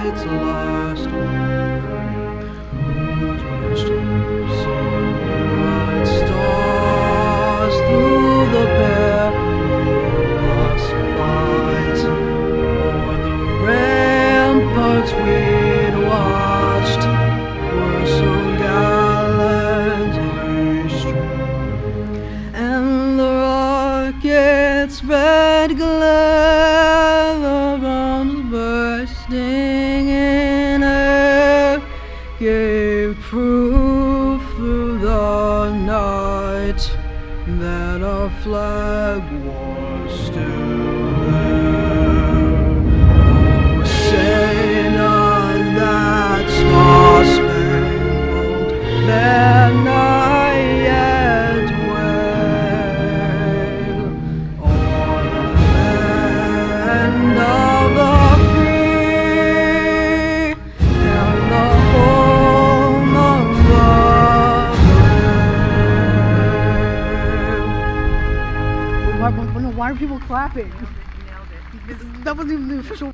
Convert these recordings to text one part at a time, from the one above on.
its last warning. Who's watched so bright stars through the perilous fight, o'er the ramparts we'd watched were so gallantly strewn, and the rocket's red glare, the bombs bursting in air, gave proof through the night that our flag was still there. Oh, say not that star-spangled banner yet wave o'er the land of the free and the home of the brave. Why are people clapping? Nailed it. That wasn't even the official.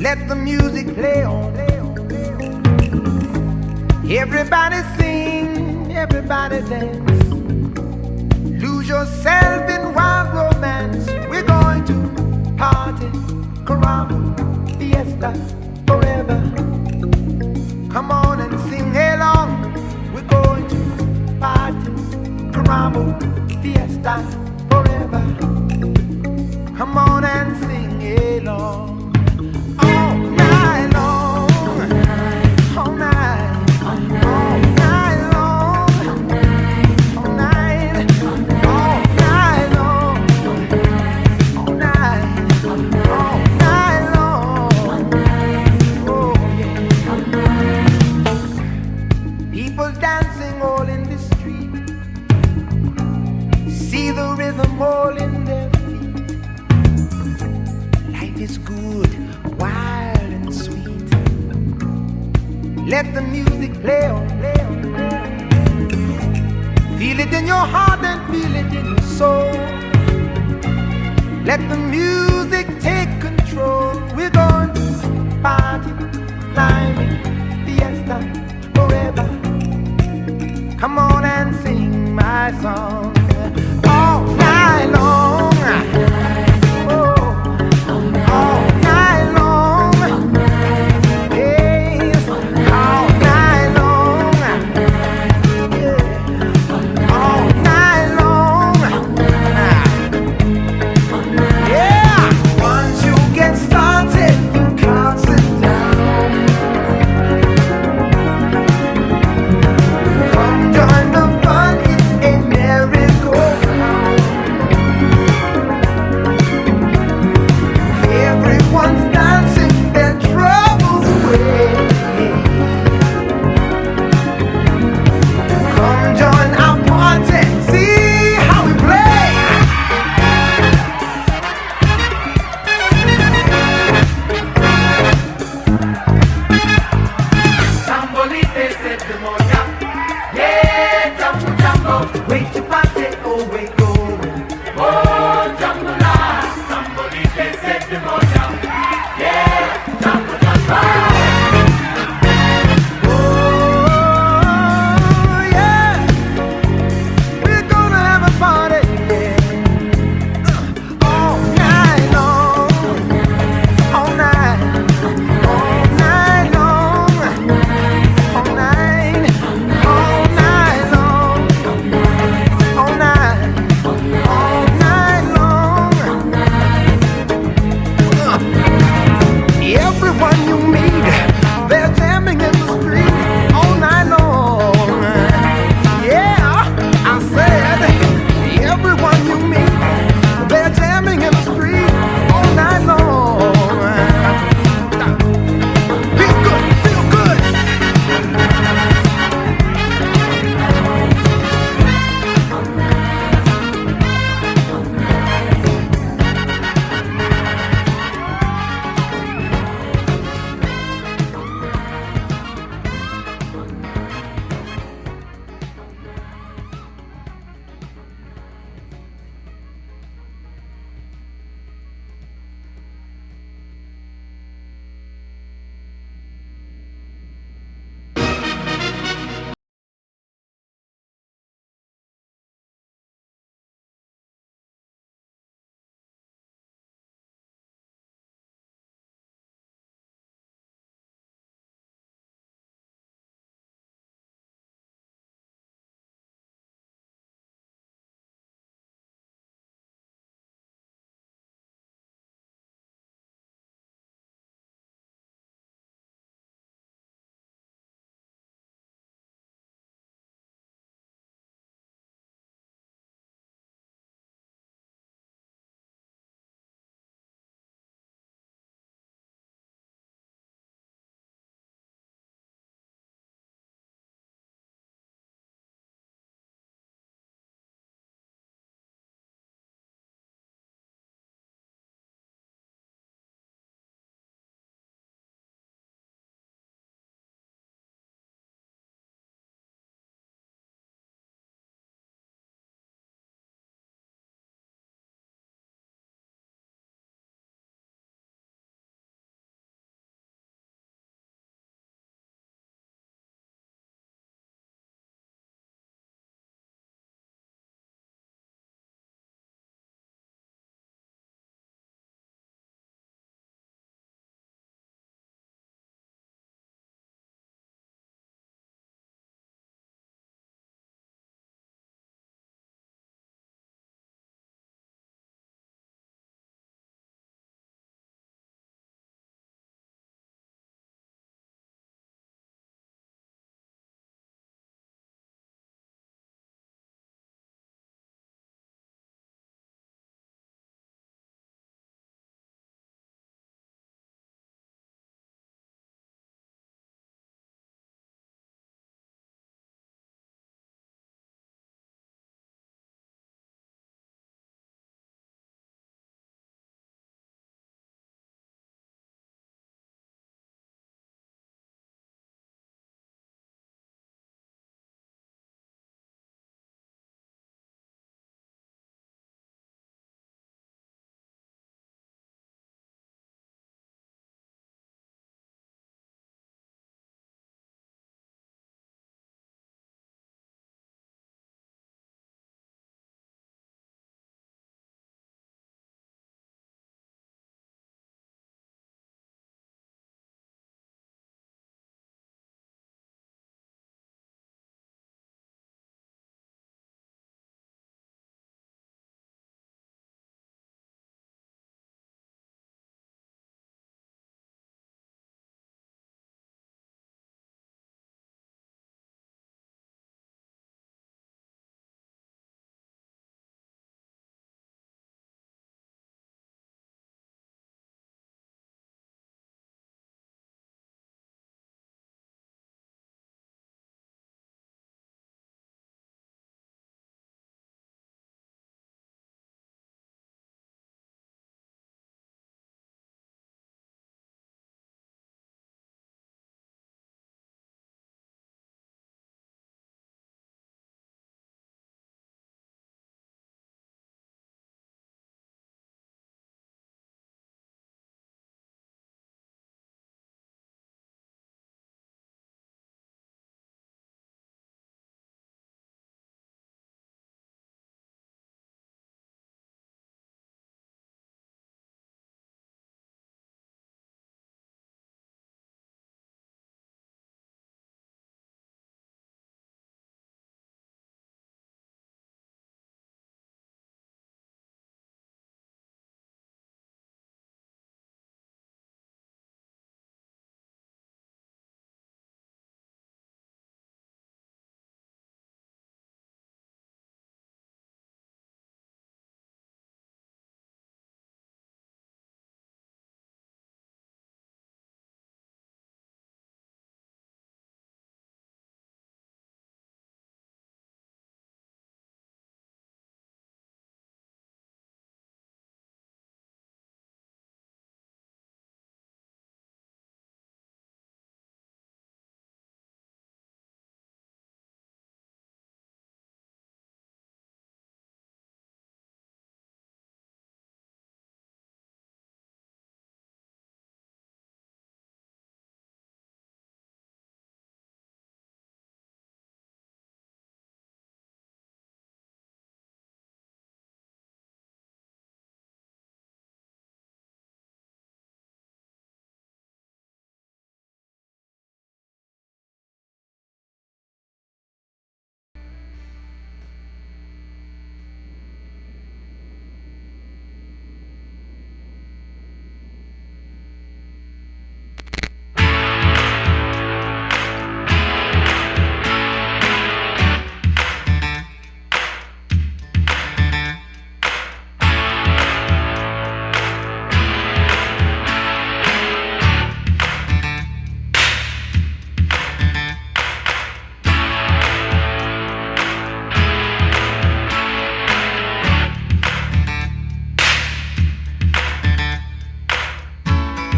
Let the music play on. Everybody sing, everybody dance. Lose yourself in wild romance. We're going to party, caramba, fiesta, forever. Come on and sing along. We're going to party, caramba, fiesta, forever. Come on and sing along. All night long, all night, all night long, all night, all night long, all night, all night long. Oh yeah. People dancing all in the street. See the rhythm all in their feet. Life is good, wild and sweet. Let the music play on, play on, play on. Feel it in your heart and feel it in your soul. Let the music take control. We're going to party, climbing, fiesta, forever. Come on and sing my song all night long. Oh, all night long. Yes, all night long. Yeah, all night long. Yeah, once you get started, you can't sit down. Come join the fun, it's a merry-go-round.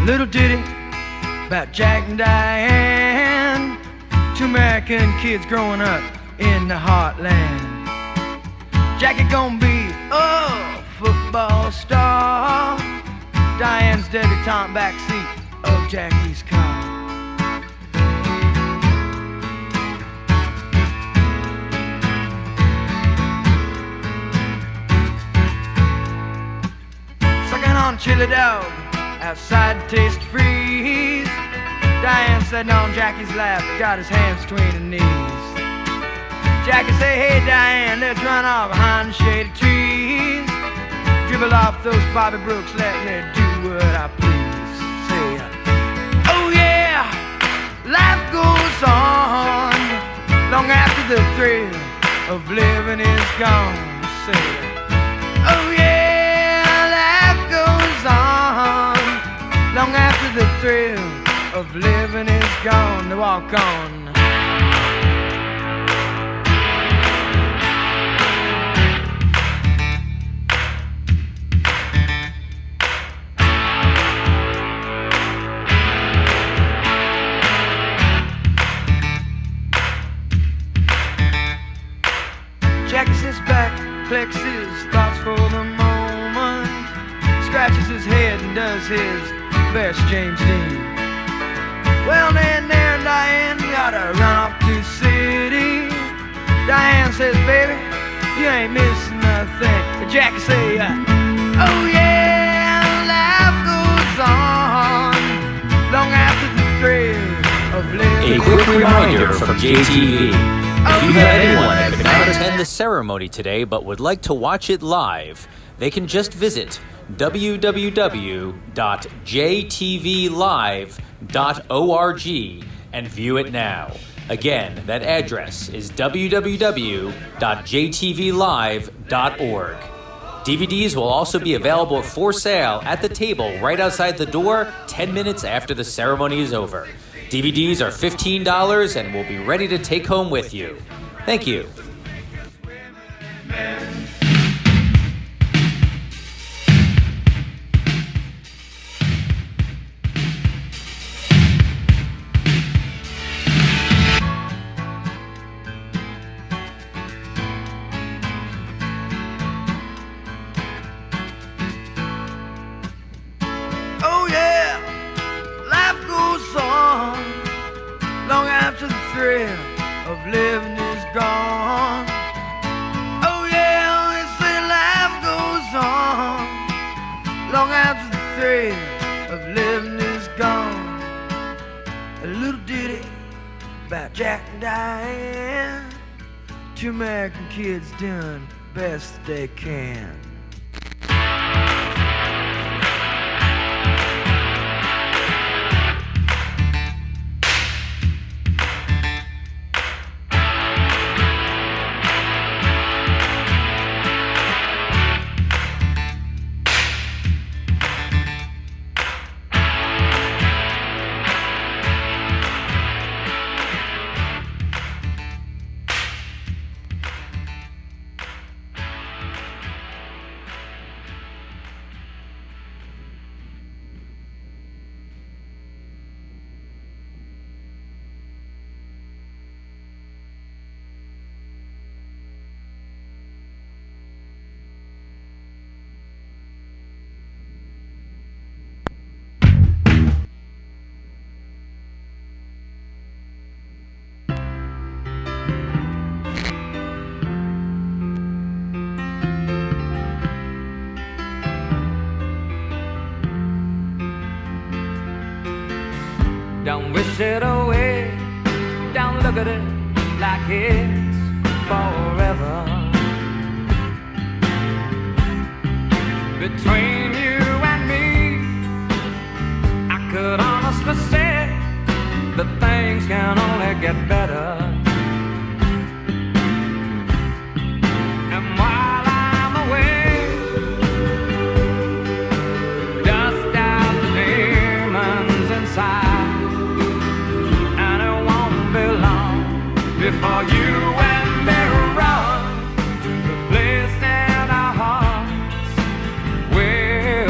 little ditty about Jack and Diane, two American kids growing up in the heartland. Jackie gonna be a football star, Diane's debutante backseat of Jackie's car. Sucking on chili dog outside the taste freeze, Diane sitting on Jackie's lap, got his hands between her knees. Jackie say, hey Diane, let's run off behind the shady trees, dribble off those Bobby Brooks, let me do what I please. Say, oh yeah, life goes on long after the thrill of living is gone. Say, oh yeah, life goes on long after the thrill of living is gone. To walk on. Jackie sits back, collects his thoughts for the moment, scratches his head and does his best James Dean. Well, then there and Diane gotta run off to the city. Diane says, baby, you ain't missing nothing. And Jackie say, oh yeah, life goes on long after the thrill of living. A quick reminder from JTV. If you have anyone that could not attend the ceremony today but would like to watch it live, they can just visit www.jtvlive.org and view it now. Again, that address is www.jtvlive.org. DVDs will also be available for sale at the table right outside the door 10 minutes after the ceremony is over. DVDs are $15 and will be ready to take home with you. Thank you. Oh yeah, life goes on long after the thrill of living is gone. Oh yeah, they say life goes on long after the thrill of living is gone. A little ditty about Jack and Diane, two American kids doing the best they can. Don't wish it away, don't look at it like it's forever. Between you and me, I could honestly say that things can only get better. And while I'm away, dust out the demons inside. Before you and me run to the place in our hearts where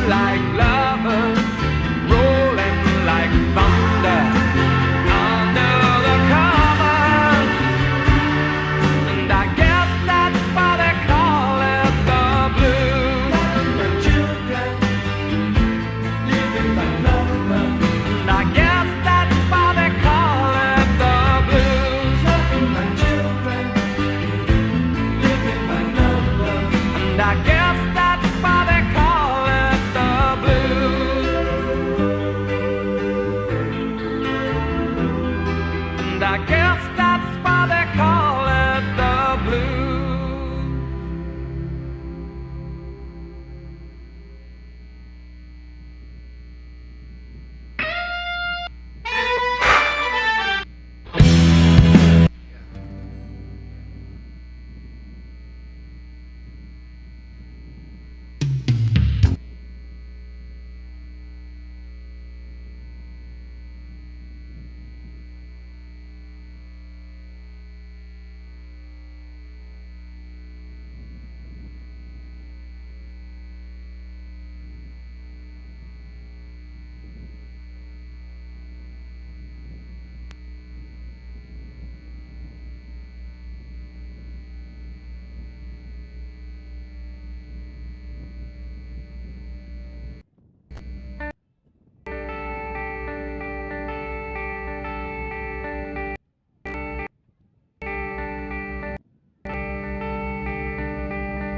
like lovers, rolling like thunder under the covers. And I guess that's why they call it the blues. My children living like lovers. And I guess that's why they call it the blues. My children living like lovers. And I guess that's why they call it the blues. And I guess that's why they call it the blues.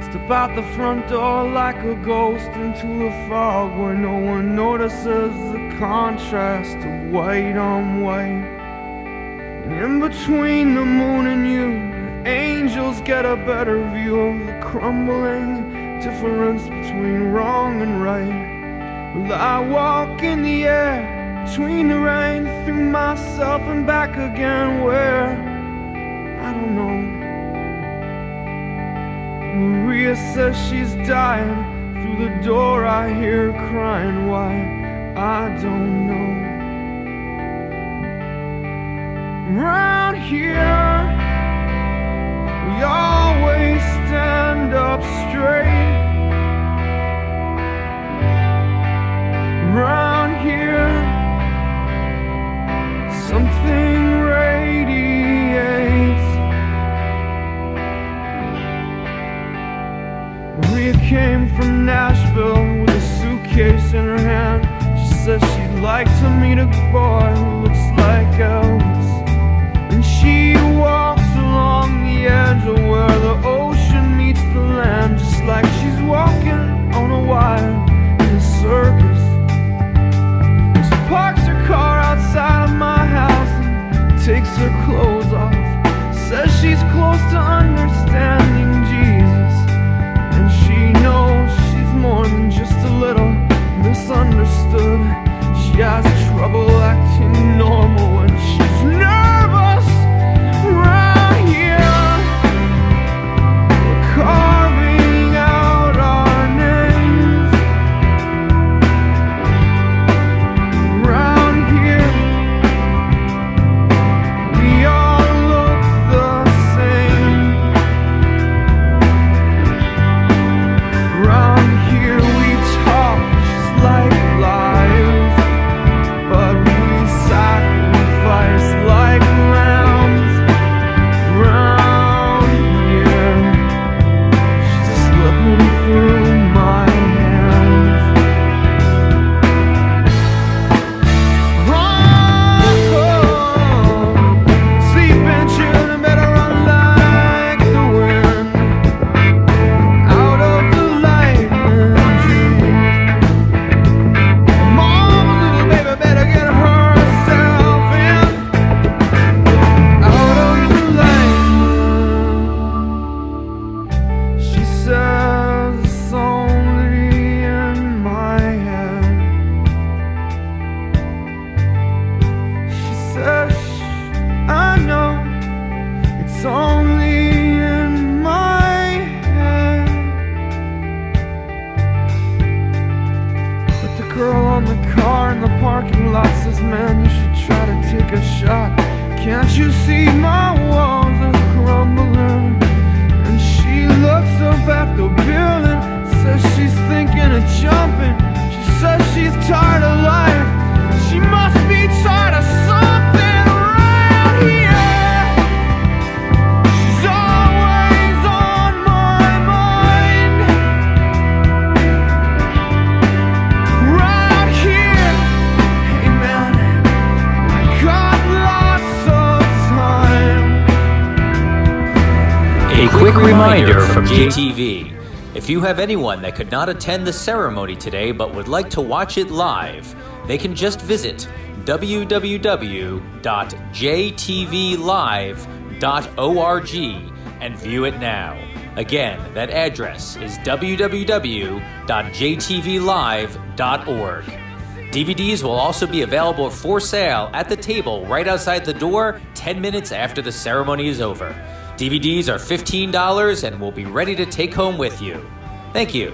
Step out the front door like a ghost into the fog where no one notices the contrast of white on white. And in between the moon and you, the angels get a better view of the crumbling difference between wrong and right. Well, I walk in the air between the rain, through myself and back again, where I don't know. Maria says she's dying. Through the door I hear her crying. Why? I don't know. Around here we always stand up straight. Around here something radiates. Maria came from Nashville with a suitcase in her hand. She says she'd like to meet a boy who looks like Elvis. And she walks along the edge of where the ocean meets the land, just like she's walking on a wire in a circus. She parks her car outside of my house and takes her clothes off. Says she's close to understanding Jesus, and she knows she's more than just a little misunderstood. She has trouble acting normal when she's nervous. Around here we're carving out our names. Around here we all look the same. Around here we talk just like liars, but we sacrifice like lambs. Around here she's slipping through my hands. Run, sleeping children better run like the wind out of the lightning dream. Mama's little baby better get herself in out of the lightning. She says it's only in my head. She says, I know it's only in my head. But the girl on the car in the parking lot says, man, you should try to take a shot. Can't you see my walls are crumbling? And she looks up at the building, says she's thinking of jumping. reminder from JTV. If you have anyone that could not attend the ceremony today but would like to watch it live, they can just visit www.jtvlive.org and view it now. Again, that address is www.jtvlive.org. DVDs will also be available for sale at the table right outside the door 10 minutes after the ceremony is over. DVDs are $15 and will be ready to take home with you. Thank you.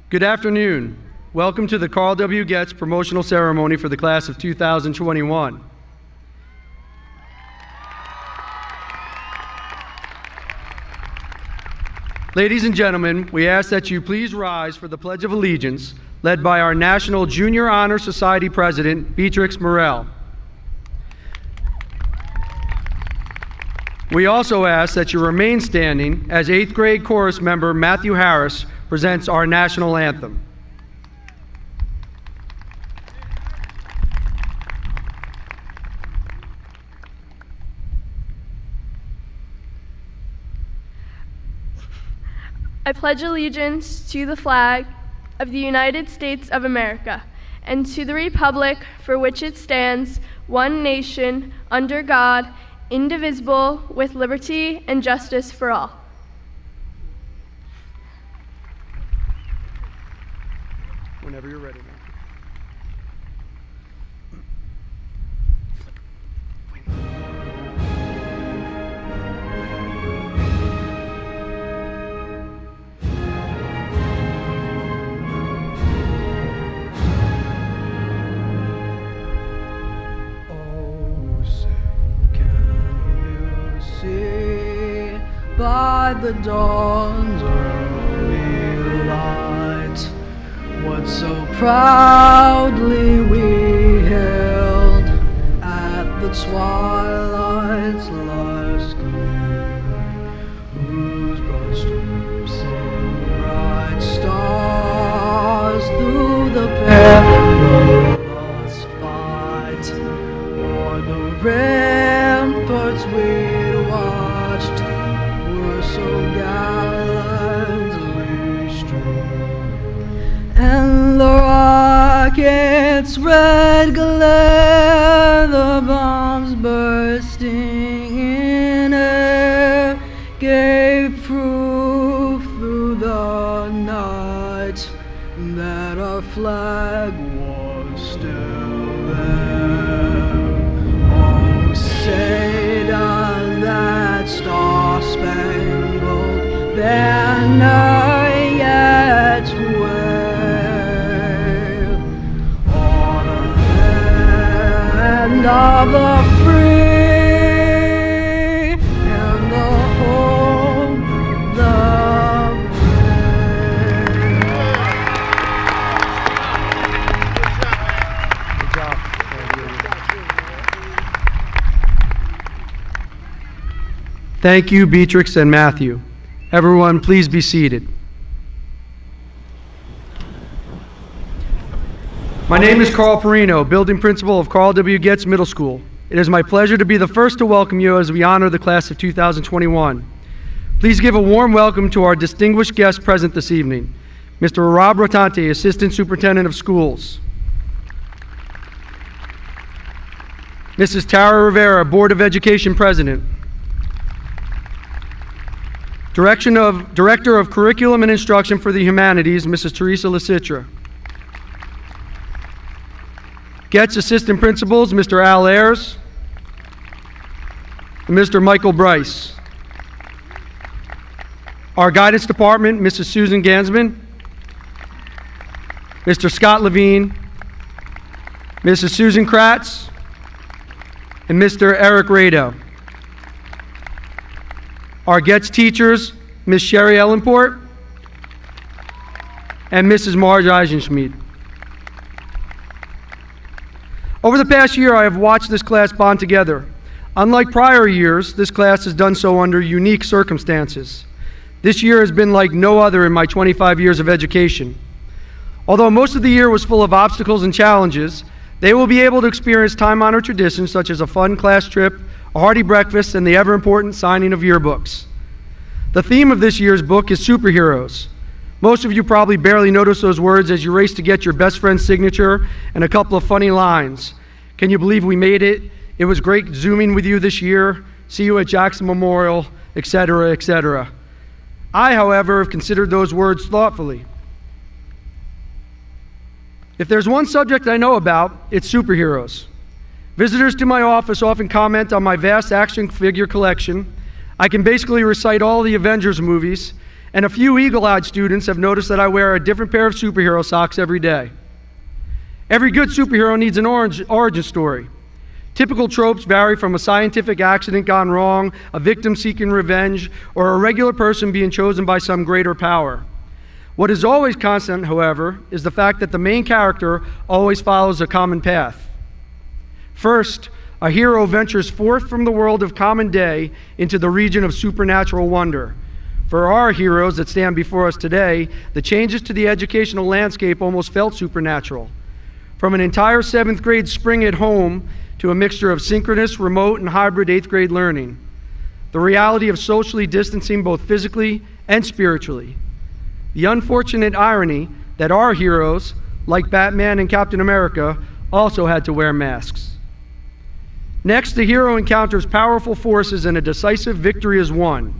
Good afternoon. Welcome to the Carl W. Goetz promotional ceremony for the class of 2021. Ladies and gentlemen, we ask that you please rise for the Pledge of Allegiance, led by our National Junior Honor Society President, Beatrix Morrell. We also ask that you remain standing as 8th grade chorus member Matthew Harris presents our national anthem. I pledge allegiance to the flag of the United States of America and to the republic for which it stands, one nation, under God, indivisible, with liberty and justice for all. Whenever you're ready, man. Oh, say, can you see by the dawn's early light what so proudly we held at the twilight's last gleam, whose broad stripes sing bright stars through the perilous fight, o'er the ramparts we watched were so gallantly strewn, and the rocket's red glare, the bombs bursting in air, gave proof through the night that our flag was still there. Oh, say does that star-spangled banner yet wave o'er the land of the free and the home the Thank you, Beatrix and Matthew. Everyone, please be seated. My name is Carl Perino, building principal of Carl W. Goetz Middle School. It is my pleasure to be the first to welcome you as we honor the class of 2021. Please give a warm welcome to our distinguished guest present this evening, Mr. Rob Rotante, Assistant Superintendent of Schools. Mrs. Tara Rivera, Board of Education President. Director of Curriculum and Instruction for the Humanities, Mrs. Teresa Lasitra. Goetz Assistant Principals, Mr. Al Ayers and Mr. Michael Bryce. Our Guidance Department, Mrs. Susan Gansman, Mr. Scott Levine, Mrs. Susan Kratz, and Mr. Eric Rado. Our Goetz teachers, Ms. Sherry Ellenport and Mrs. Marge Eisenschmidt. Over the past year, I have watched this class bond together. Unlike prior years, this class has done so under unique circumstances. This year has been like no other in my 25 years of education. Although most of the year was full of obstacles and challenges, they will be able to experience time-honored traditions such as a fun class trip, a hearty breakfast, and the ever-important signing of yearbooks. The theme of this year's book is superheroes. Most of you probably barely notice those words as you race to get your best friend's signature and a couple of funny lines. Can you believe we made it? It was great Zooming with you this year. See you at Jackson Memorial, etc., etc. I, however, have considered those words thoughtfully. If there's one subject I know about, it's superheroes. Visitors to my office often comment on my vast action figure collection. I can basically recite all the Avengers movies, And a few eagle-eyed students have noticed that I wear a different pair of superhero socks every day. Every good superhero needs an origin story. Typical tropes vary from a scientific accident gone wrong, a victim seeking revenge, or a regular person being chosen by some greater power. What is always constant, however, is the fact that the main character always follows a common path. First, a hero ventures forth from the world of common day into the region of supernatural wonder. For our heroes that stand before us today, the changes to the educational landscape almost felt supernatural. From an entire 7th grade spring at home to a mixture of synchronous, remote, and hybrid 8th grade learning. The reality of socially distancing both physically and spiritually. The unfortunate irony that our heroes, like Batman and Captain America, also had to wear masks. Next, the hero encounters powerful forces and a decisive victory is won.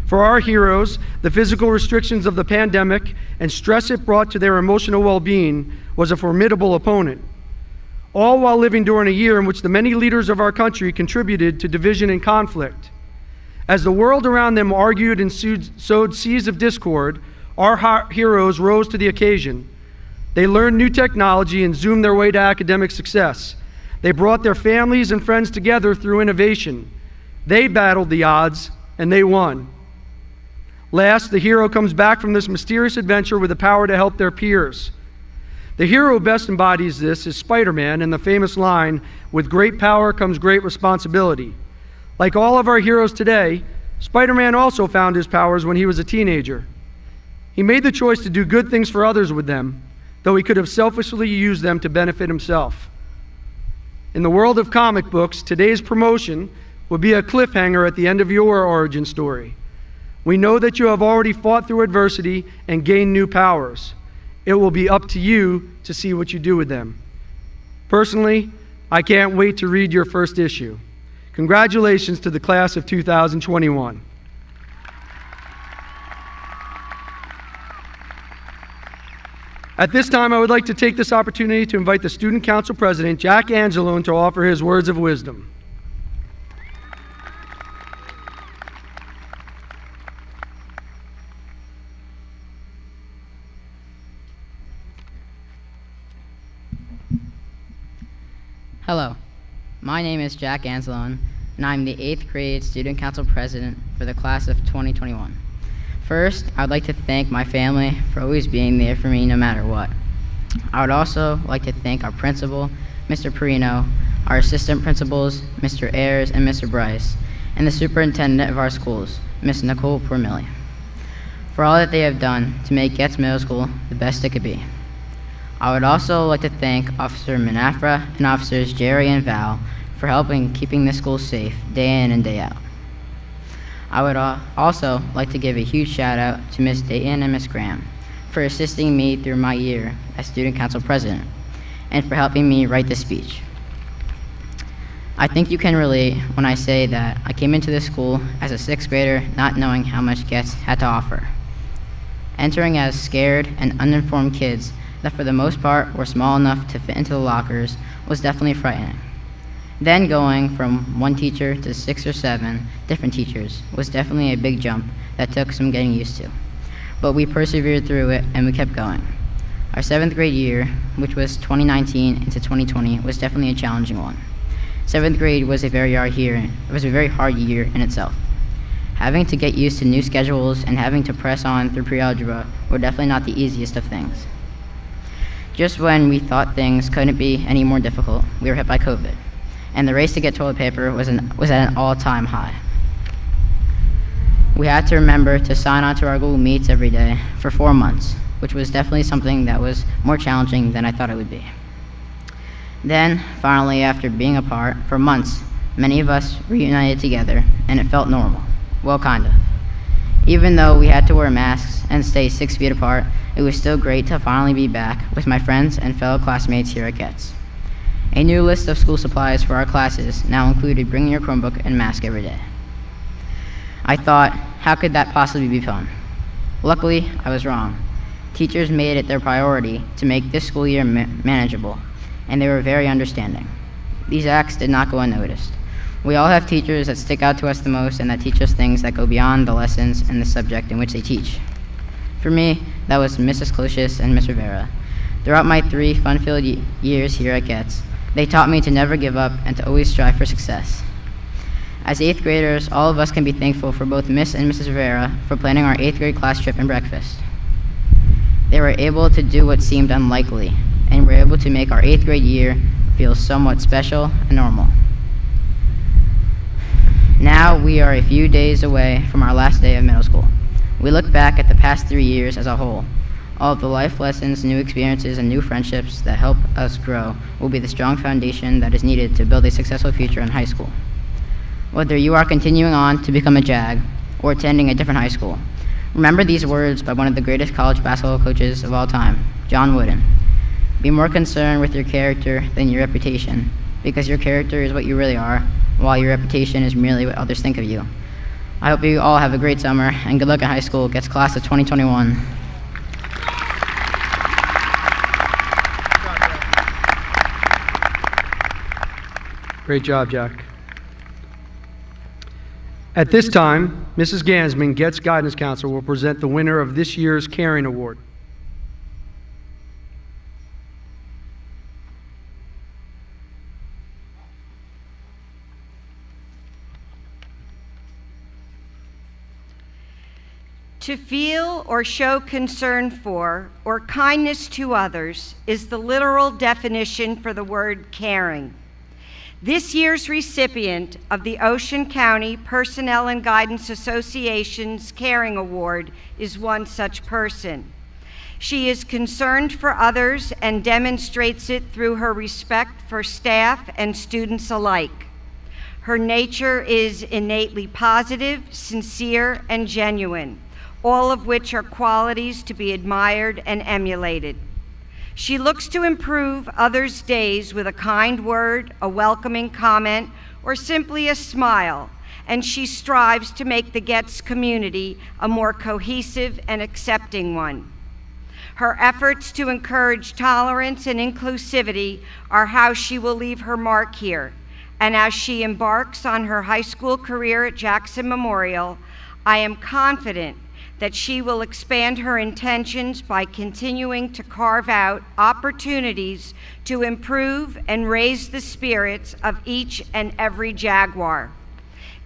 For our heroes, the physical restrictions of the pandemic and stress it brought to their emotional well-being was a formidable opponent. All while living during a year in which the many leaders of our country contributed to division and conflict. As the world around them argued and sowed seeds of discord, our heroes rose to the occasion. They learned new technology and zoomed their way to academic success. They brought their families and friends together through innovation. They battled the odds, and they won. Last, the hero comes back from this mysterious adventure with the power to help their peers. The hero who best embodies this is Spider-Man in the famous line, "With great power comes great responsibility." Like all of our heroes today, Spider-Man also found his powers when he was a teenager. He made the choice to do good things for others with them, though he could have selfishly used them to benefit himself. In the world of comic books, today's promotion would be a cliffhanger at the end of your origin story. We know that you have already fought through adversity and gained new powers. It will be up to you to see what you do with them. Personally, I can't wait to read your first issue. Congratulations to the class of 2021. At this time, I would like to take this opportunity to invite the Student Council President, Jack Angelone, to offer his words of wisdom. Hello, my name is Jack Angelone, and I'm the 8th grade Student Council President for the class of 2021. First, I would like to thank my family for always being there for me no matter what. I would also like to thank our principal, Mr. Perino, our assistant principals, Mr. Ayers and Mr. Bryce, and the superintendent of our schools, Ms. Nicole Pormilli, for all that they have done to make Goetz Middle School the best it could be. I would also like to thank Officer Manafra and Officers Jerry and Val for helping keeping this school safe day in and day out. I would also like to give a huge shout out to Ms. Dayton and Ms. Graham for assisting me through my year as Student Council President and for helping me write this speech. I think you can relate when I say that I came into this school as a 6th grader not knowing how much Goetz had to offer. Entering as scared and uninformed kids that for the most part were small enough to fit into the lockers was definitely frightening. Then going from one teacher to 6 or 7 different teachers was definitely a big jump that took some getting used to. But we persevered through it and we kept going. Our 7th grade year, which was 2019 into 2020, was definitely a challenging one. 7th grade was a very hard year. It was a very hard year in itself. Having to get used to new schedules and having to press on through pre-algebra were definitely not the easiest of things. Just when we thought things couldn't be any more difficult, we were hit by COVID, and the race to get toilet paper was at an all-time high. We had to remember to sign on to our Google Meets every day for 4 months, which was definitely something that was more challenging than I thought it would be. Then, finally, after being apart for months, many of us reunited together, and it felt normal. Well, kind of. Even though we had to wear masks and stay 6 feet apart, it was still great to finally be back with my friends and fellow classmates here at Goetz. A new list of school supplies for our classes now included bringing your Chromebook and mask every day. I thought, how could that possibly be fun? Luckily, I was wrong. Teachers made it their priority to make this school year manageable, and they were very understanding. These acts did not go unnoticed. We all have teachers that stick out to us the most and that teach us things that go beyond the lessons and the subject in which they teach. For me, that was Mrs. Closius and Miss Rivera. Throughout my 3 fun-filled years here at Goetz, they taught me to never give up and to always strive for success. As 8th graders, all of us can be thankful for both Miss and Mrs. Rivera for planning our 8th grade class trip and breakfast. They were able to do what seemed unlikely, and were able to make our 8th grade year feel somewhat special and normal. Now we are a few days away from our last day of middle school. We look back at the past 3 years as a whole. All of the life lessons, new experiences, and new friendships that help us grow will be the strong foundation that is needed to build a successful future in high school. Whether you are continuing on to become a JAG or attending a different high school, remember these words by one of the greatest college basketball coaches of all time, John Wooden. Be more concerned with your character than your reputation, because your character is what you really are, while your reputation is merely what others think of you. I hope you all have a great summer, and good luck in high school. Goetz class of 2021. Great job, Jack. At this time, Mrs. Gansman, Goetz Guidance Counselor, will present the winner of this year's Caring Award. To feel or show concern for or kindness to others is the literal definition for the word caring. This year's recipient of the Ocean County Personnel and Guidance Association's Caring Award is one such person. She is concerned for others and demonstrates it through her respect for staff and students alike. Her nature is innately positive, sincere, and genuine, all of which are qualities to be admired and emulated. She looks to improve others' days with a kind word, a welcoming comment, or simply a smile, and she strives to make the Goetz community a more cohesive and accepting one. Her efforts to encourage tolerance and inclusivity are how she will leave her mark here, and as she embarks on her high school career at Jackson Memorial, I am confident that she will expand her intentions by continuing to carve out opportunities to improve and raise the spirits of each and every Jaguar.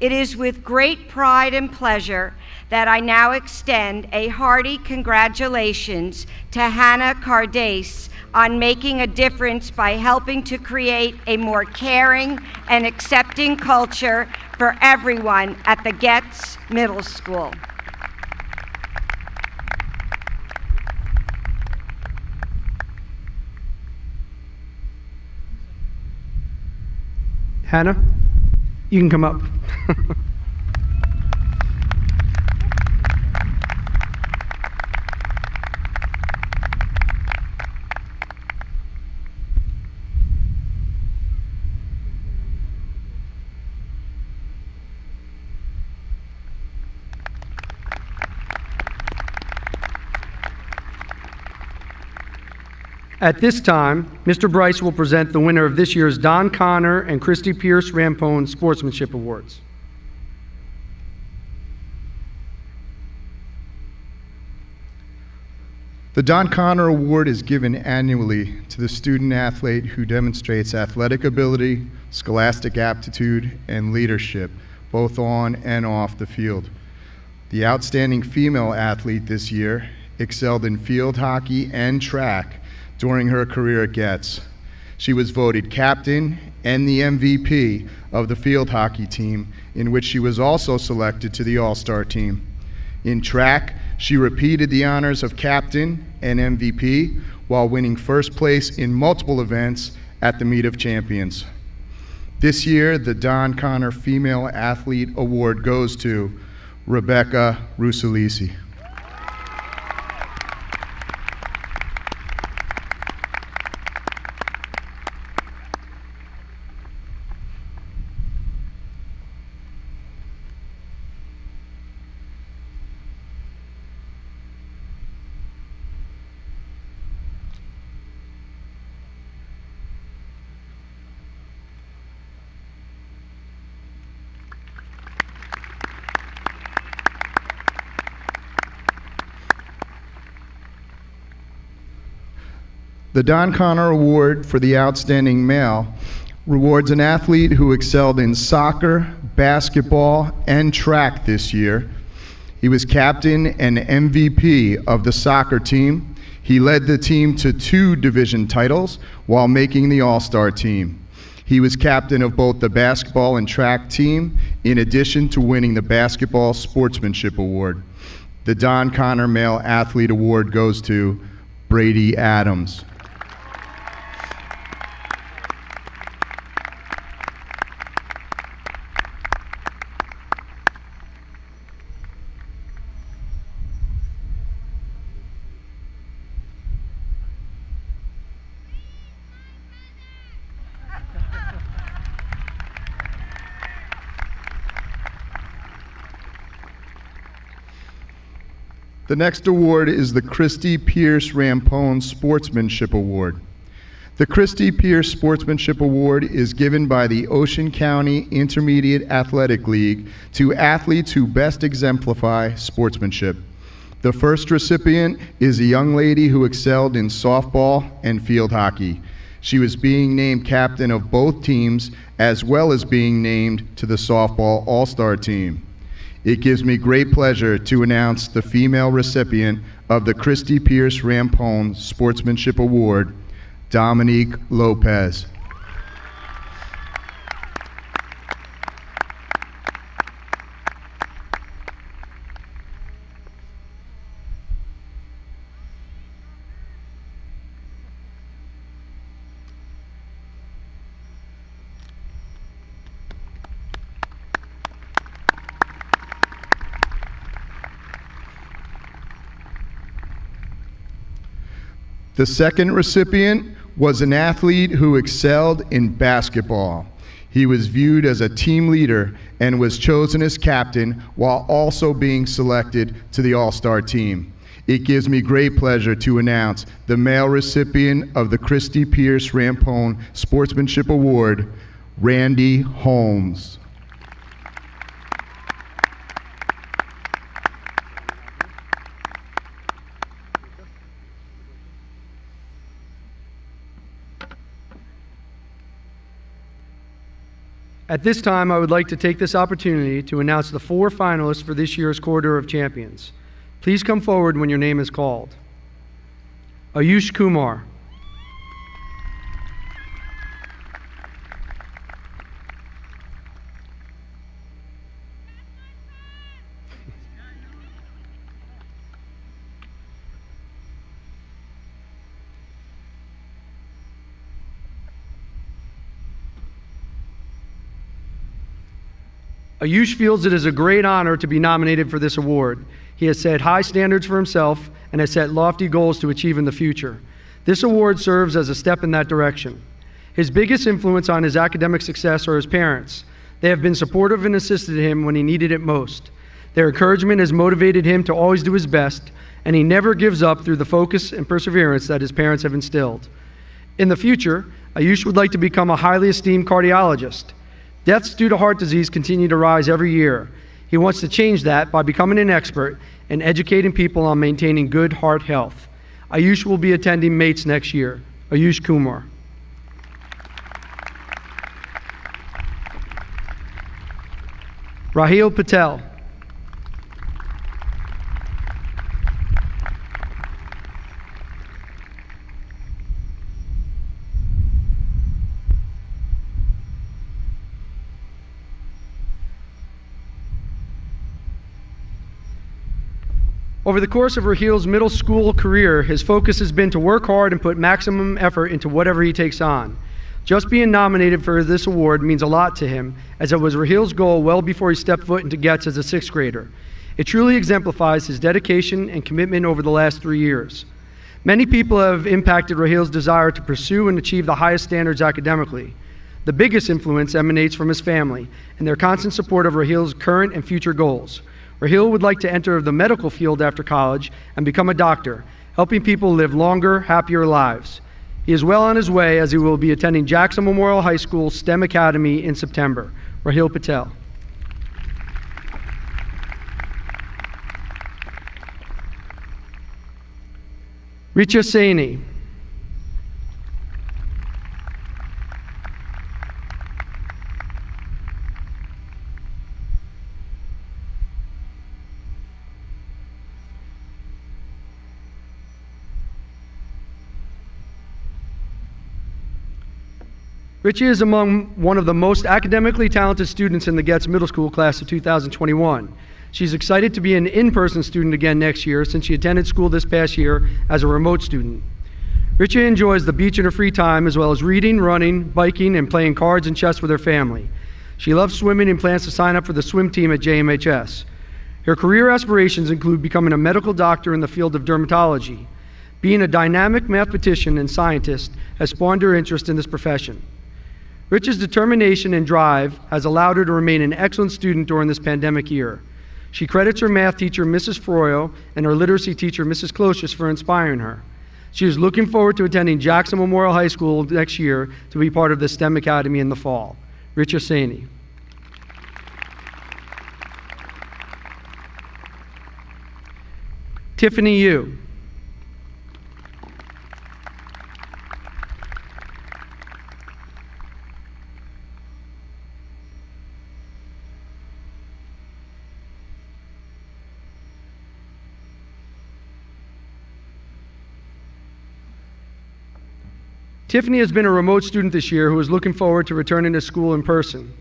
It is with great pride and pleasure that I now extend a hearty congratulations to Hannah Cardace on making a difference by helping to create a more caring and accepting culture for everyone at the Goetz Middle School. Hannah, you can come up. At this time, Mr. Bryce will present the winner of this year's Don Connor and Christy Pierce Rampone Sportsmanship Awards. The Don Connor Award is given annually to the student athlete who demonstrates athletic ability, scholastic aptitude, and leadership, both on and off the field. The outstanding female athlete this year excelled in field hockey and track during her career at Goetz. She was voted captain and the MVP of the field hockey team, in which she was also selected to the All-Star team. In track, she repeated the honors of captain and MVP while winning first place in multiple events at the Meet of Champions. This year, the Don Connor Female Athlete Award goes to Rebecca Rusalisi. The Don Connor Award for the Outstanding Male rewards an athlete who excelled in soccer, basketball, and track this year. He was captain and MVP of the soccer team. He led the team to 2 division titles while making the All-Star team. He was captain of both the basketball and track team, in addition to winning the Basketball Sportsmanship Award. The Don Connor Male Athlete Award goes to Brady Adams. The next award is the Christy Pierce Rampone Sportsmanship Award. The Christy Pierce Sportsmanship Award is given by the Ocean County Intermediate Athletic League to athletes who best exemplify sportsmanship. The first recipient is a young lady who excelled in softball and field hockey. She was being named captain of both teams, as well as being named to the softball all-star team. It gives me great pleasure to announce the female recipient of the Christy Pierce Rampone Sportsmanship Award, Dominique Lopez. The second recipient was an athlete who excelled in basketball. He was viewed as a team leader and was chosen as captain while also being selected to the All-Star team. It gives me great pleasure to announce the male recipient of the Christy Pierce Rampone Sportsmanship Award, Randy Holmes. At this time, I would like to take this opportunity to announce the 4 finalists for this year's Corridor of Champions. Please come forward when your name is called. Ayush Kumar. Ayush feels it is a great honor to be nominated for this award. He has set high standards for himself and has set lofty goals to achieve in the future. This award serves as a step in that direction. His biggest influence on his academic success are his parents. They have been supportive and assisted him when he needed it most. Their encouragement has motivated him to always do his best, and he never gives up through the focus and perseverance that his parents have instilled. In the future, Ayush would like to become a highly esteemed cardiologist. Deaths due to heart disease continue to rise every year. He wants to change that by becoming an expert and educating people on maintaining good heart health. Ayush will be attending MATES next year. Ayush Kumar. Rahil Patel. Over the course of Rahil's middle school career, his focus has been to work hard and put maximum effort into whatever he takes on. Just being nominated for this award means a lot to him, as it was Rahil's goal well before he stepped foot into Goetz as a 6th grader. It truly exemplifies his dedication and commitment over the last 3 years. Many people have impacted Rahil's desire to pursue and achieve the highest standards academically. The biggest influence emanates from his family and their constant support of Rahil's current and future goals. Rahil would like to enter the medical field after college and become a doctor, helping people live longer, happier lives. He is well on his way, as he will be attending Jackson Memorial High School STEM Academy in September. Rahil Patel. Richa Saini. Richie is among one of the most academically talented students in the Goetz Middle School class of 2021. She's excited to be an in-person student again next year since she attended school this past year as a remote student. Richie enjoys the beach in her free time as well as reading, running, biking, and playing cards and chess with her family. She loves swimming and plans to sign up for the swim team at JMHS. Her career aspirations include becoming a medical doctor in the field of dermatology. Being a dynamic mathematician and scientist has spawned her interest in this profession. Rich's determination and drive has allowed her to remain an excellent student during this pandemic year. She credits her math teacher, Mrs. Froyo, and her literacy teacher, Mrs. Closius, for inspiring her. She is looking forward to attending Jackson Memorial High School next year to be part of the STEM Academy in the fall. Rich Asani. Tiffany Yu. Tiffany has been a remote student this year who is looking forward to returning to school in person.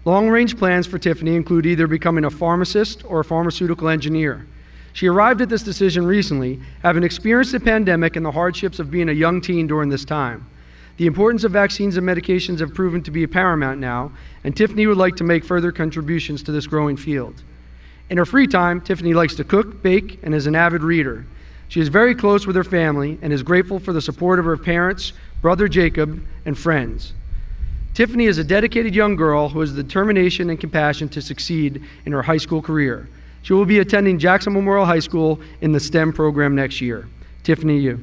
Long-range plans for Tiffany include either becoming a pharmacist or a pharmaceutical engineer. She arrived at this decision recently, having experienced the pandemic and the hardships of being a young teen during this time. The importance of vaccines and medications have proven to be paramount now, and Tiffany would like to make further contributions to this growing field. In her free time, Tiffany likes to cook, bake, and is an avid reader. She is very close with her family and is grateful for the support of her parents, brother Jacob, and friends. Tiffany is a dedicated young girl who has the determination and compassion to succeed in her high school career. She will be attending Jackson Memorial High School in the STEM program next year. Tiffany Yu.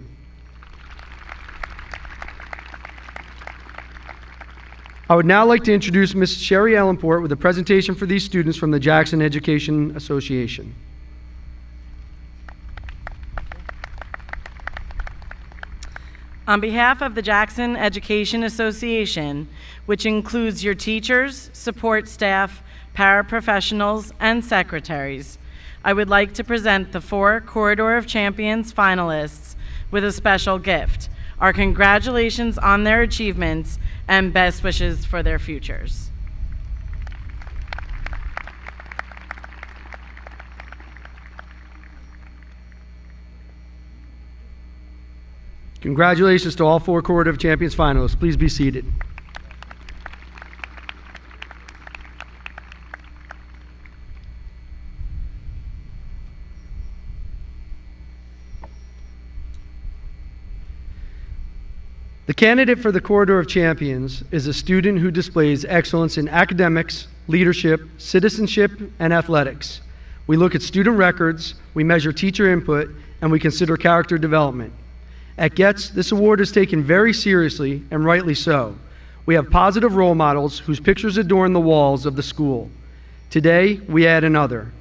I would now like to introduce Ms. Sherry Ellenport with a presentation for these students from the Jackson Education Association. On behalf of the Jackson Education Association, which includes your teachers, support staff, paraprofessionals, and secretaries, I would like to present the 4 Corridor of Champions finalists with a special gift. Our congratulations on their achievements and best wishes for their futures. Congratulations to all 4 Corridor of Champions finalists. Please be seated. The candidate for the Corridor of Champions is a student who displays excellence in academics, leadership, citizenship, and athletics. We look at student records, we measure teacher input, and we consider character development. At Goetz, this award is taken very seriously, and rightly so. We have positive role models whose pictures adorn the walls of the school. Today, we add another.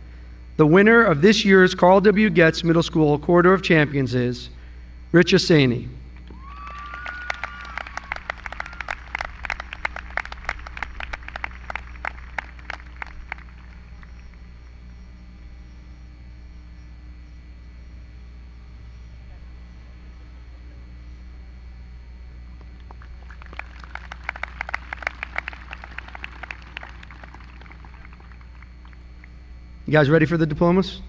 The winner of this year's Carl W. Goetz Middle School Corridor of Champions is Rich Asani. You guys ready for the diplomas?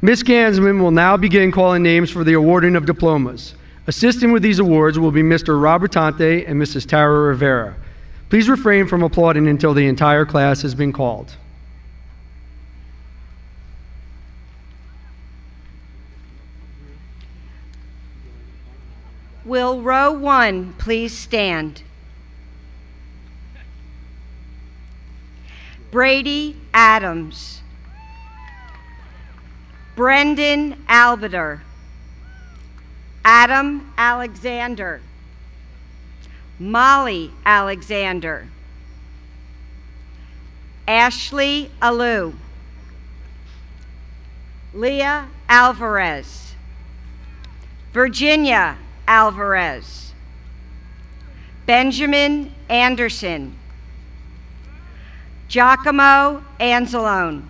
Ms. Gansman will now begin calling names for the awarding of diplomas. Assisting with these awards will be Mr. Robert Tante and Mrs. Tara Rivera. Please refrain from applauding until the entire class has been called. Will row 1 please stand? Brady Adams. Brendan Albiter. Adam Alexander. Molly Alexander. Ashley Alou. Leah Alvarez. Virginia Alvarez. Benjamin Anderson. Giacomo Anzalone.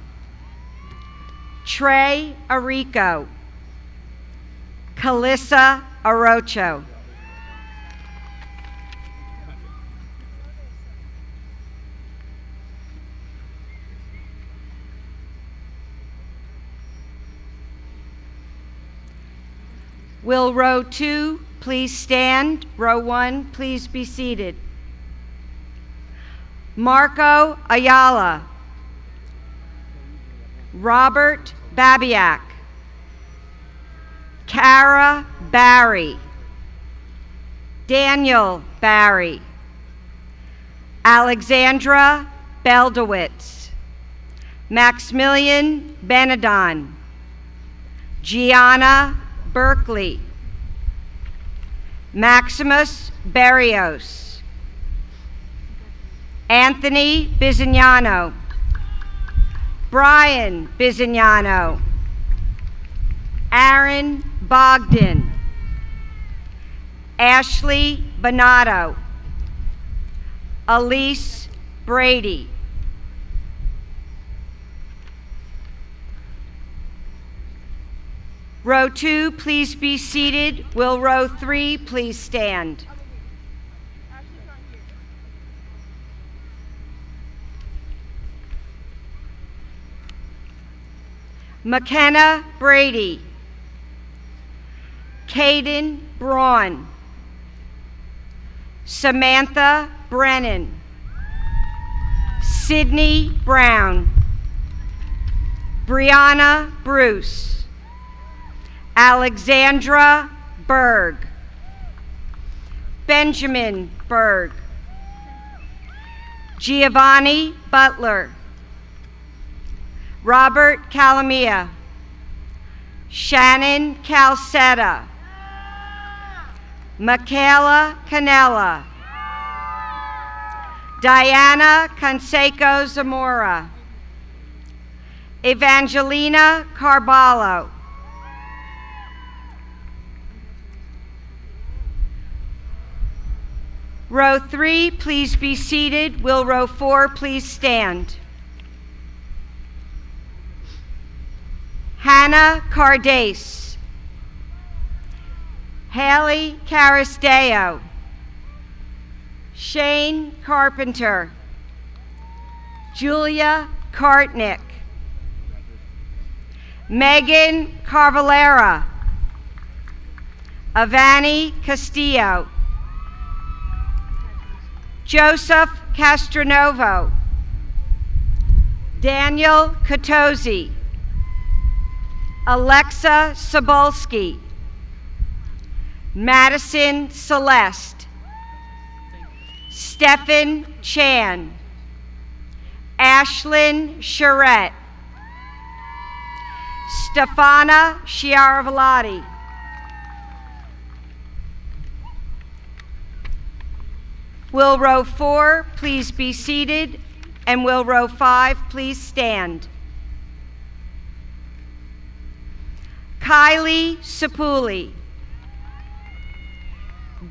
Trey Arico. Calissa Arocho. Will row 2 please stand? Row 1, please be seated. Marco Ayala. Robert Babiak. Kara Barry. Daniel Barry. Alexandra Beldowitz. Maximilian Benedon. Gianna Berkeley. Maximus Barrios. Anthony Bizignano. Brian Bizignano. Aaron Bogdan. Ashley Bonato. Elise Brady. Row 2, please be seated. Will row 3 please stand? McKenna Brady. Caden Braun. Samantha Brennan. Sydney Brown. Brianna Bruce. Alexandra Berg. Benjamin Berg. Giovanni Butler. Robert Calamia. Shannon Calcetta. Michaela Canella. Diana Canseco Zamora. Evangelina Carballo. Row 3, please be seated. Will row 4 please stand? Hannah Cardace. Haley Caristeo. Shane Carpenter. Julia Kartnick. Megan Carvalera. Avani Castillo. Joseph Castronovo. Daniel Katozzi. Alexa Sobolski. Madison Celeste. Stephen Chan. Ashlyn Charette. Stefana Chiaravolati. Will row 4 please be seated, and will row 5 please stand? Kylie Sapuli.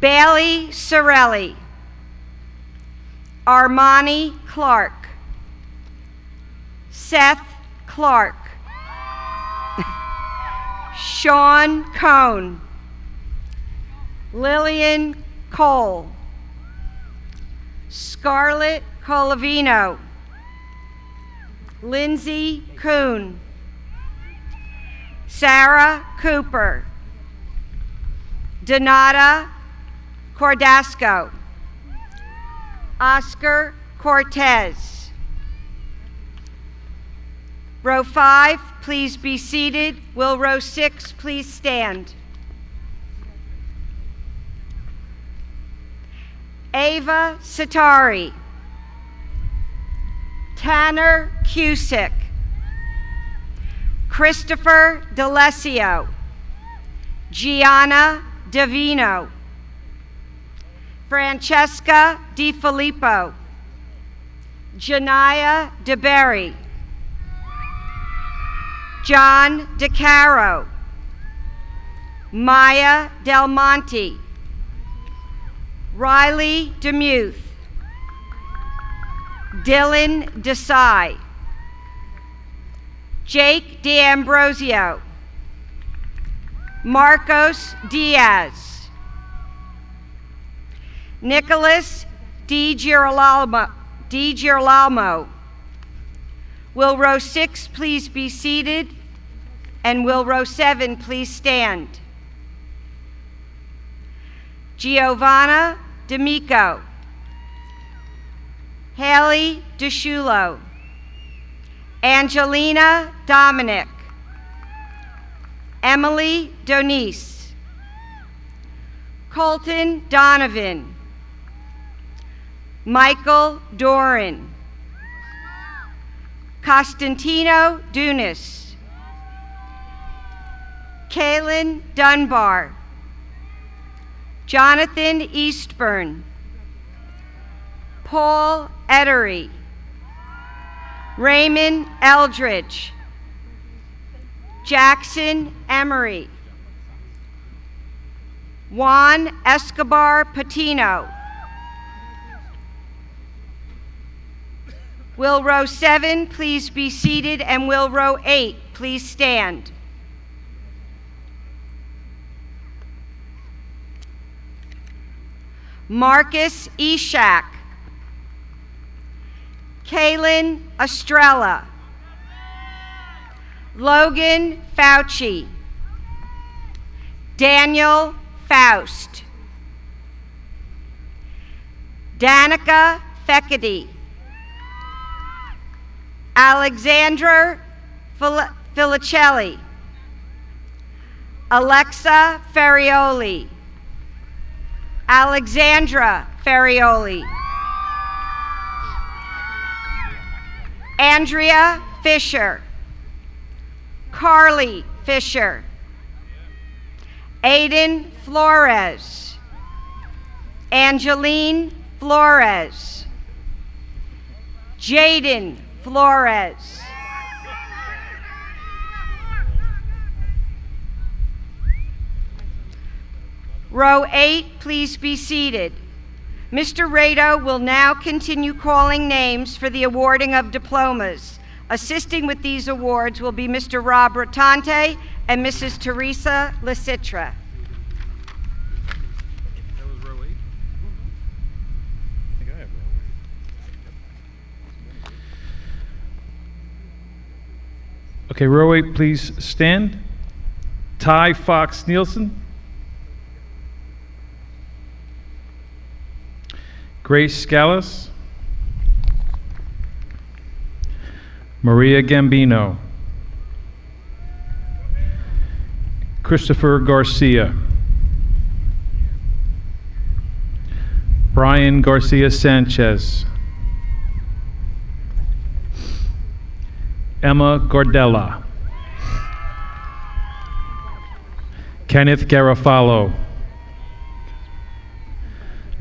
Bailey Sorelli. Armani Clark. Seth Clark. Sean Cohn. Lillian Cole. Scarlett Colavino. Lindsay Kuhn. Sarah Cooper. Donata Cordasco. Oscar Cortez. Row 5, please be seated. Will row 6 please stand? Ava Satari. Tanner Cusick. Christopher D'Alessio. Gianna Davino. Francesca Di Filippo. Janaya DeBerry. John DeCaro. Maya Del Monte. Riley Demuth. Dylan Desai. Jake D'Ambrosio. Marcos Diaz. Nicholas DiGirolamo. Will row 6 please be seated, and will row 7 please stand? Giovanna D'Amico, Haley DeShulo, Angelina Dominic, Emily Donice, Colton Donovan, Michael Doran, Costantino Dunas, Kaylin Dunbar, Jonathan Eastburn, Paul Ettery, Raymond Eldridge, Jackson Emery, Juan Escobar Patino. Will row 7 please be seated, and will row 8 please stand. Marcus Eshak, Kaylin Estrella, Logan Fauci, Daniel Faust, Danica Fekedy, Alexandra Filicelli, Alexa Ferrioli, Alexandra Ferrioli, Andrea Fisher, Carly Fisher, Aiden Flores, Angeline Flores, Jaden Flores, row 8, please be seated. Mr. Rado will now continue calling names for the awarding of diplomas. Assisting with these awards will be Mr. Rob Rotante and Mrs. Teresa Lasitra. That was row 8? I think I have row 8. Okay, row 8, please stand. Ty Fox Nielsen. Grace Scallis, Maria Gambino, Christopher Garcia, Brian Garcia Sanchez, Emma Gardella, Kenneth Garofalo,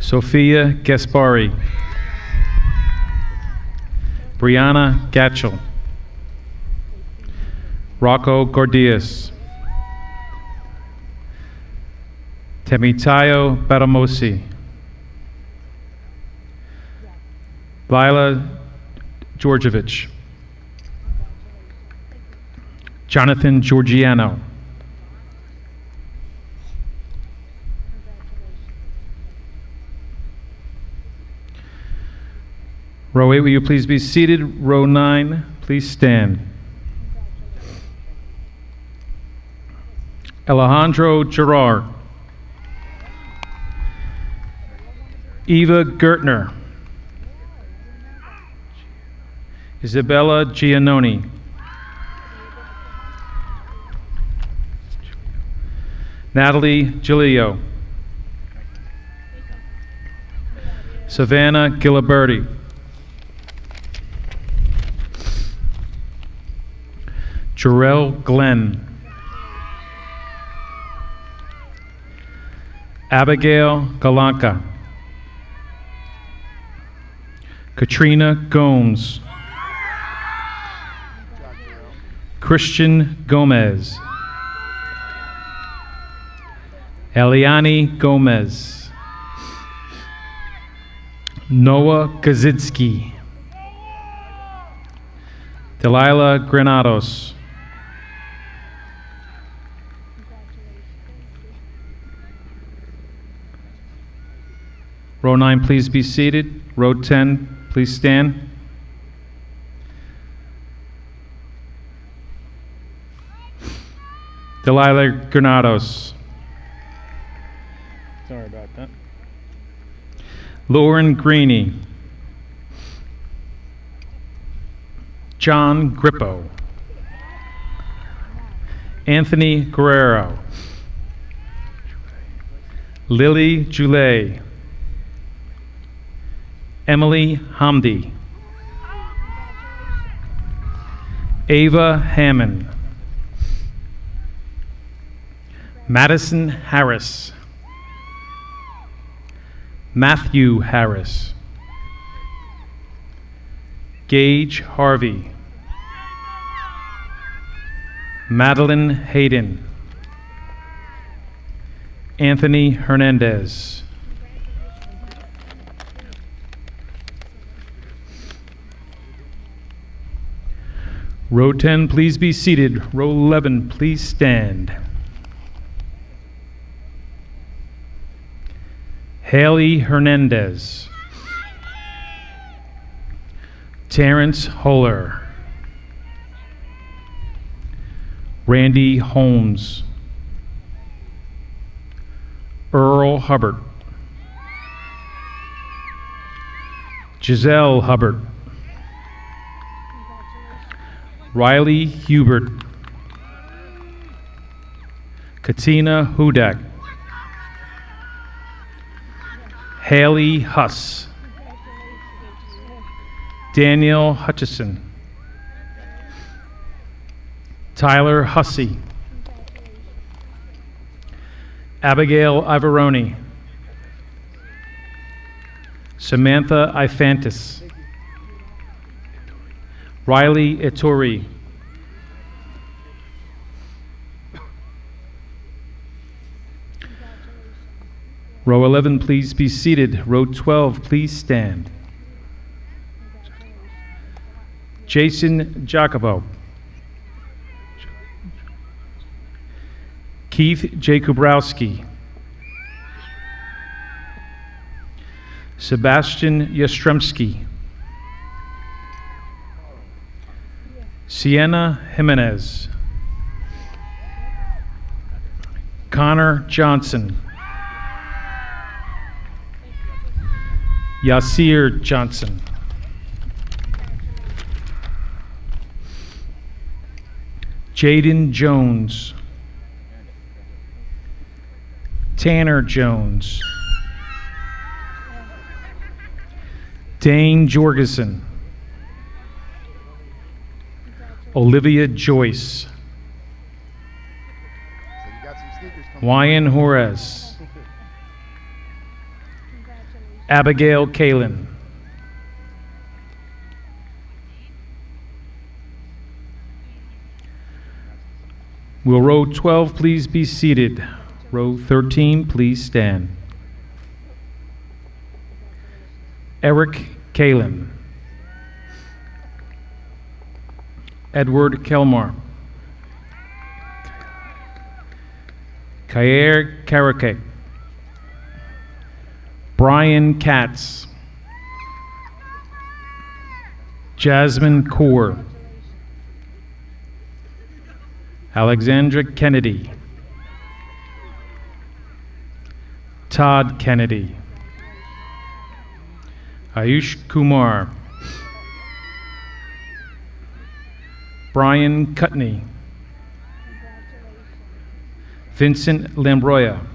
Sophia Gaspari, Brianna Gatchell, Rocco Gordias, Temitayo Batamosi, Lila Georgievich, Jonathan Giorgiano, row 8, will you please be seated? Row 9, please stand. Alejandro Gerard, Eva Gertner, Isabella Giannoni, Natalie Giglio, Savannah Giliberti, Jarrell Glenn, Abigail Galanka, Katrina Gomes, Christian Gomez, Eliani Gomez, Noah Kaczynski, Delilah Granados, row 9, please be seated. Row 10, please stand. Delilah Granados, Sorry about that. Lauren Greeny. John Grippo. Anthony Guerrero. Lily Joulet. Emily Hamdi. Ava Hammond. Madison Harris. Matthew Harris. Gage Harvey. Madeline Hayden. Anthony Hernandez. Row 10, please be seated. Row 11, please stand. Haley Hernandez. Terrence Holler. Randy Holmes. Earl Hubbard. Giselle Hubbard. Riley Hubert. Katina Hudak. Haley Huss. Daniel Hutchison. Tyler Hussey. Abigail Ivaroni. Samantha Ifantis. Riley Ettore. Row 11, please be seated. Row 12, please stand. Jason Jacobo. Keith Jakubrowski. Sebastian Yastremski. Sienna Jimenez. Connor Johnson. Yasir Johnson. Jaden Jones. Tanner Jones. Dane Jorgensen. Olivia Joyce. Wyan Juarez. Abigail Kalin. Will row 12 please be seated? Row 13 please stand. Eric Kalin. Edward Kelmar. Kair Karakek. Brian Katz. Jasmine Kaur. Alexandra Kennedy. Todd Kennedy. Ayush Kumar. Brian Cutney. Vincent Lambroya.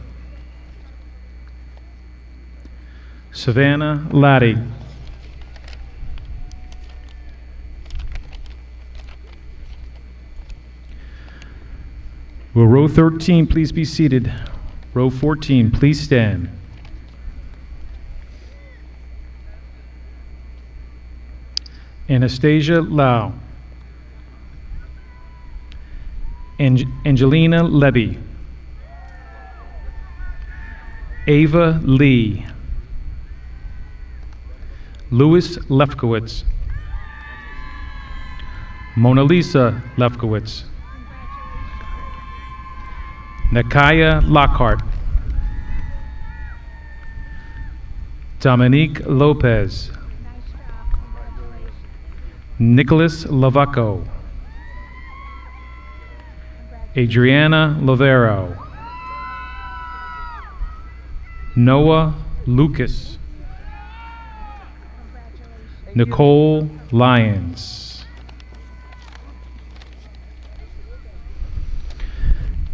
Savannah Laddie. Will row 13 please be seated? Row 14, please stand. Anastasia Lau. Angelina Levy. Ava Lee. Louis Lefkowitz. Mona Lisa Lefkowitz. Nakaya Lockhart. Dominique Lopez. Nicholas Lavaco. Adriana Lovero. Noah Lucas. Nicole Lyons.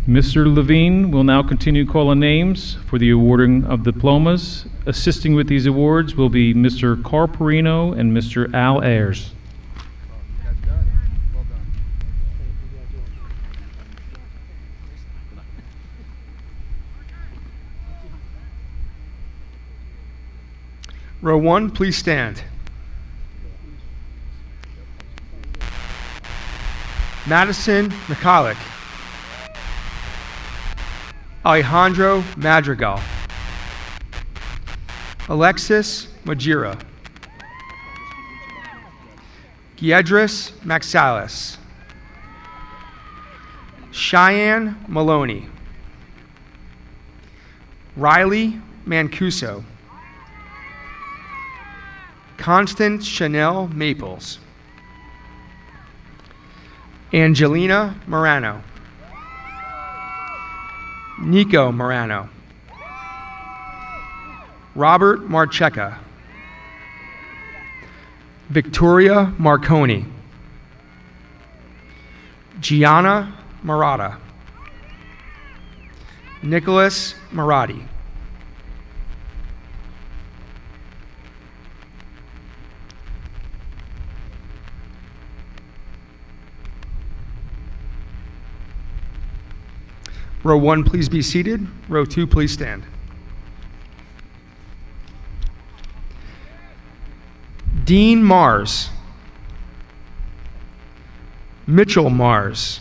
Mr. Levine will now continue calling names for the awarding of diplomas. Assisting with these awards will be Mr. Carperino and Mr. Al Ayers. Row 1, please stand. Madison McCulloch. Alejandro Madrigal. Alexis Majira. Giedris Maxalis. Cheyenne Maloney. Riley Mancuso. Constance Chanel Maples. Angelina Morano. Nico Morano. Robert Marcheca. Victoria Marconi. Gianna Murata. Nicholas Maratti. Row 1, please be seated. Row 2, please stand. Dean Mars. Mitchell Mars.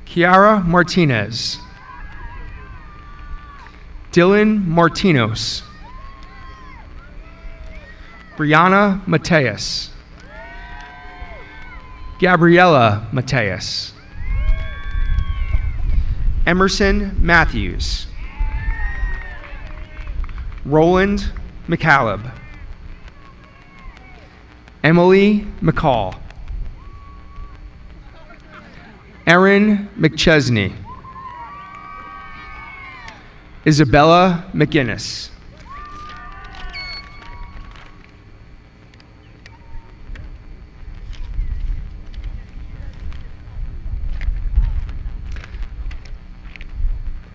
Kiara Martinez. Dylan Martinos. Brianna Mateus. Gabriella Mateus. Emerson Matthews. Roland McCaleb. Emily McCall. Erin McChesney. Isabella McGinnis.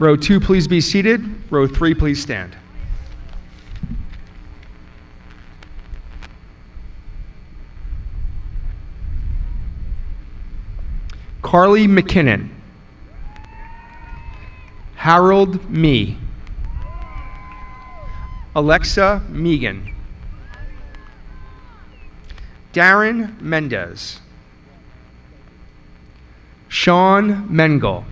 Row 2, please be seated. Row 3, please stand. Carly McKinnon. Harold Mee. Alexa Megan. Darren Mendez. Sean Mengel.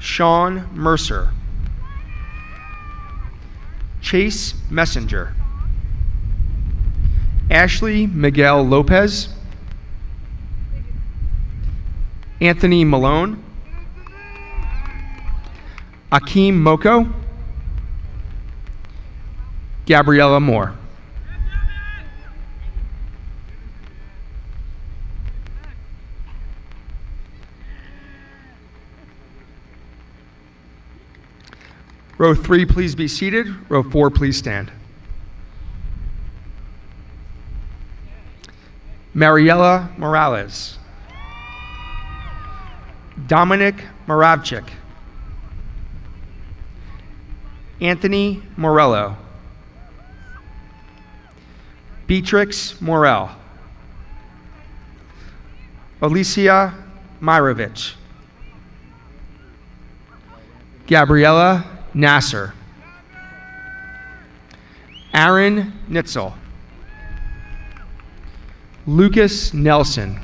Sean Mercer. Chase Messenger. Ashley Miguel Lopez. Anthony Malone. Akeem Moko. Gabriella Moore. Row 3, please be seated. Row 4, please stand. Mariella Morales. Dominic Moravchik. Anthony Morello. Beatrix Morel. Alicia Myrovich. Gabriella Nasser. Aaron Nitzel. Lucas Nelson.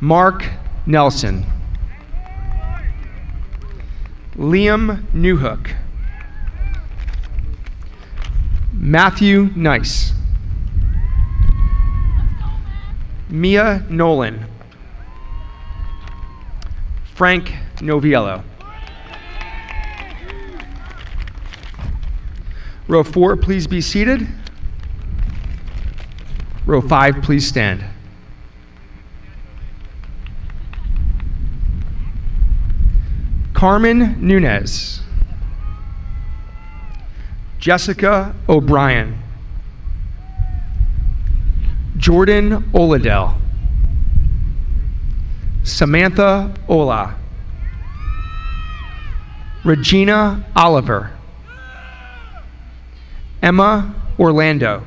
Mark Nelson. Liam Newhook. Matthew Nice. Mia Nolan. Frank Noviello. Row 4, please be seated. Row 5, please stand. Carmen Nunez. Jessica O'Brien. Jordan Oladell. Samantha Ola. Regina Oliver. Emma Orlando.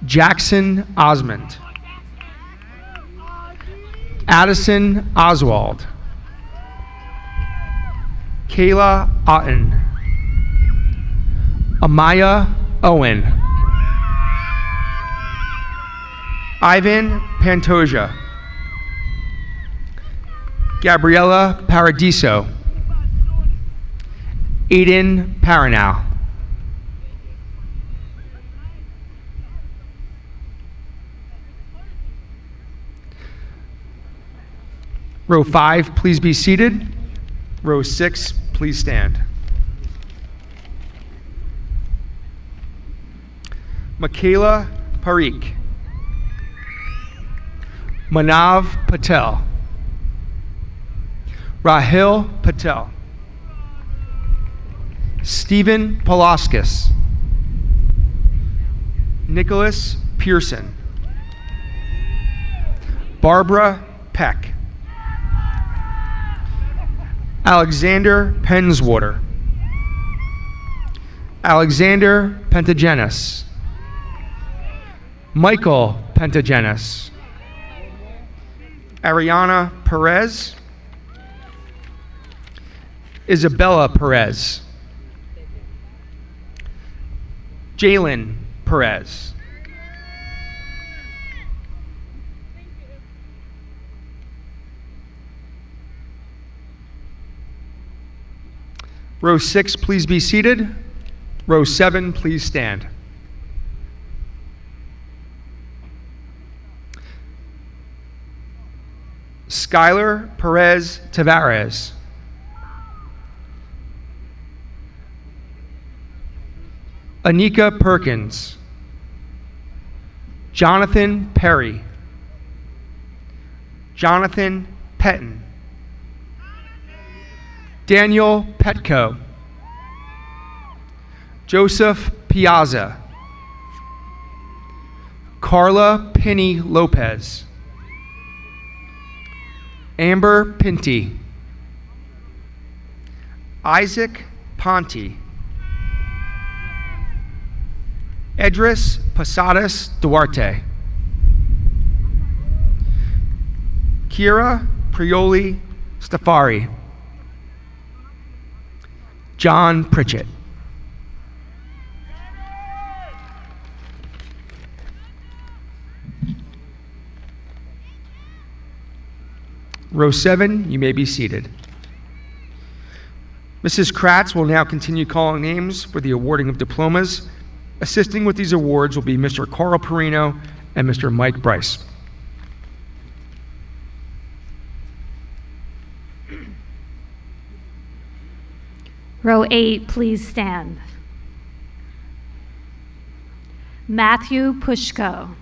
Jackson Osmond. Addison Oswald. Kayla Otten. Amaya Owen. Ivan Pantoja. Gabriela Paradiso. Aiden Paranow. Row 5, please be seated. Row 6, please stand. Michaela Parikh. Manav Patel. Rahil Patel. Stephen Palaskis. Nicholas Pearson. Barbara Peck. Alexander Penswater. Alexander Pentagenis. Michael Pentagenis. Ariana Perez. Isabella Perez. Jalen Perez. Row 6, please be seated. Row 7, please stand. Skylar Perez Tavares. Anika Perkins. Jonathan Perry. Jonathan Petton. Daniel Petco. Joseph Piazza. Carla Penny Lopez. Amber Pinty. Isaac Ponte. Edris Posadas Duarte. Kira Prioli Stafari. John Pritchett. Row 7, you may be seated. Mrs. Kratz will now continue calling names for the awarding of diplomas. Assisting with these awards will be Mr. Carl Perino and Mr. Mike Bryce. Row 8, please stand. Matthew Pushko.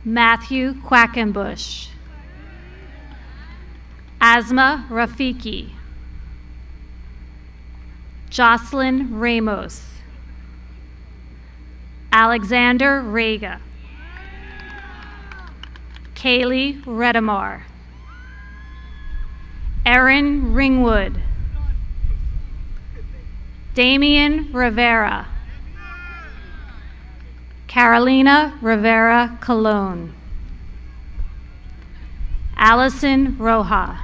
Matthew Quackenbush. Asma Rafiki. Jocelyn Ramos. Alexander Rega. Kaylee Redamar. Erin Ringwood. Damian Rivera. Carolina Rivera Colon. Allison Roja.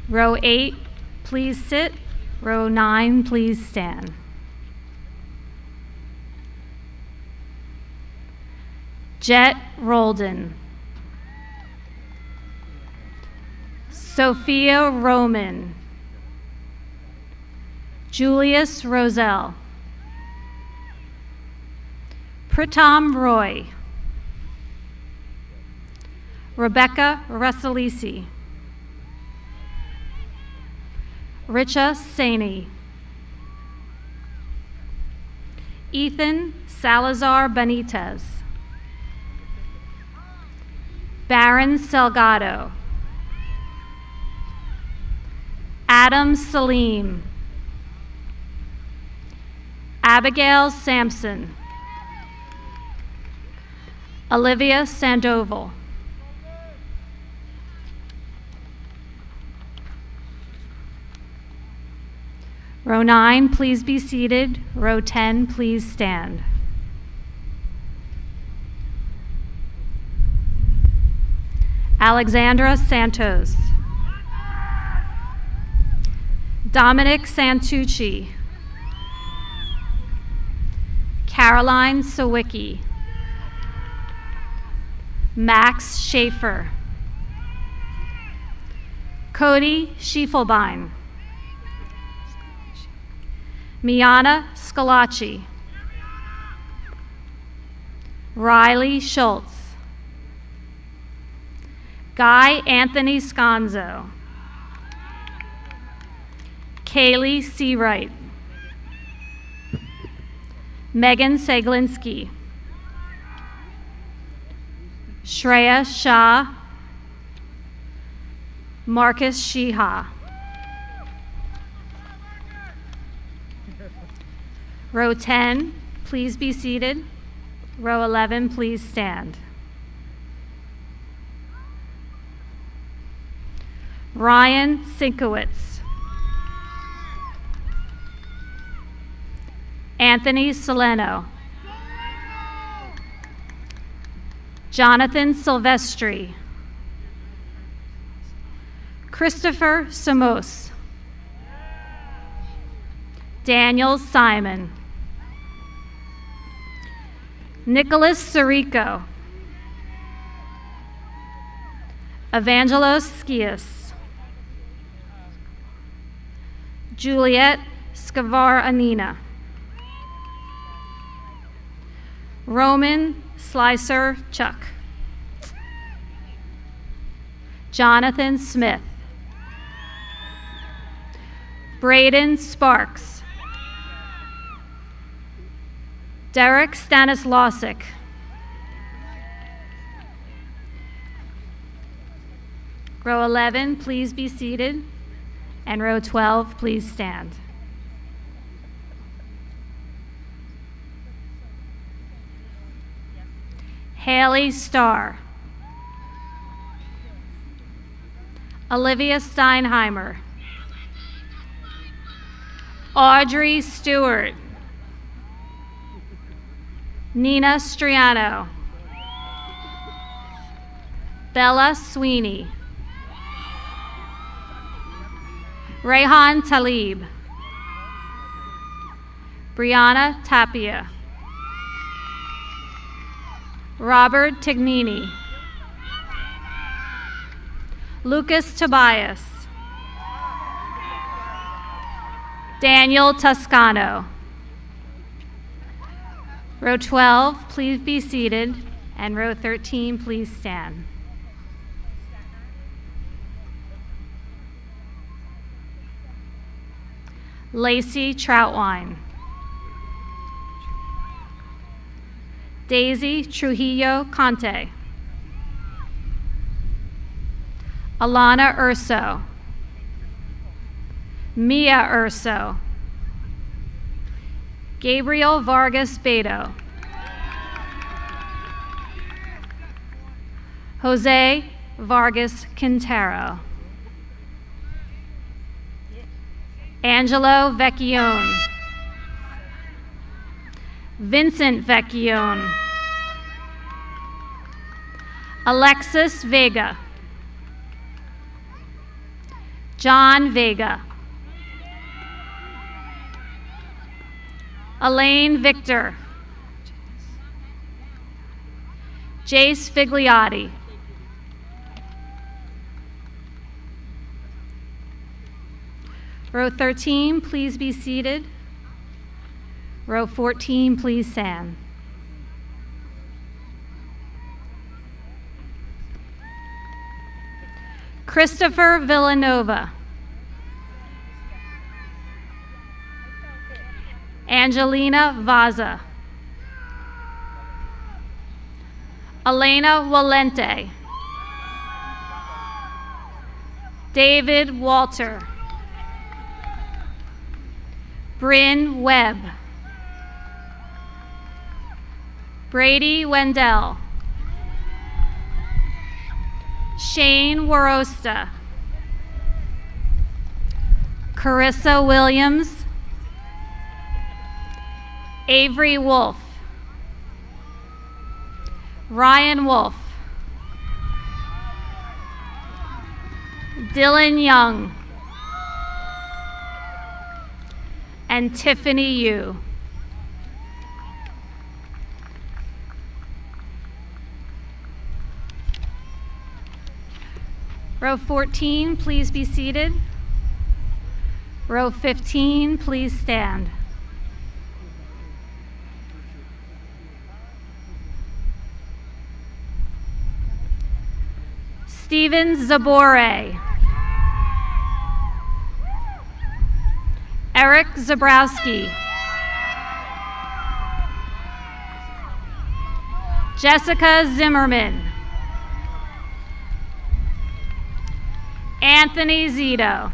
Row 8, please sit. Row 9, please stand. Jet Roldan. Sophia Roman. Julius Roselle. Pritam Roy. Rebecca Russalisi. Richa Saini. Ethan Salazar Benitez. Baron Salgado. Adam Salim. Abigail Sampson. Olivia Sandoval. Row 9, please be seated. Row 10, please stand. Alexandra Santos. Dominic Santucci. Caroline Sawicki. Max Schaefer. Cody Schiefelbein. Miana Scalacci. Riley Schultz. Guy Anthony Sconzo. Kaylee Seawright. Megan Seglinski. Shreya Shah. Marcus Sheeha. Row 10, please be seated. Row 11, please stand. Ryan Sinkowitz. Anthony Soleno. Jonathan Silvestri. Christopher Samos. Daniel Simon. Nicholas Sirico. Evangelos Skias. Juliet Scavar-Anina. Roman Slicer Chuck. Jonathan Smith. Braden Sparks. Derek Stanislawczyk. Row 11, please be seated. And row 12, please stand. Haley Starr. Olivia Steinheimer. Audrey Stewart. Nina Striano. Bella Sweeney. Rayhan Talib. Brianna Tapia. Robert Tignini. Lucas Tobias. Daniel Toscano. Row 12, please be seated, and row 13, please stand. Lacey Troutwine. Daisy Trujillo Conte. Alana Urso. Mia Urso. Gabriel Vargas Beto. Jose Vargas Quintero. Angelo Vecchione. Vincent Vecchione. Alexis Vega. John Vega. Elaine Victor. Jace Figliotti. Row 13, please be seated. Row 14, please stand. Christopher Villanova. Angelina Vaza. Elena Walente. David Walter. Bryn Webb. Brady Wendell. Shane Warosta. Carissa Williams. Avery Wolf. Ryan Wolf. Dylan Young. And Tiffany Yu. Row 14, please be seated. Row 15, please stand. Steven Zabore. Eric Zabrowski. Jessica Zimmerman. Anthony Zito.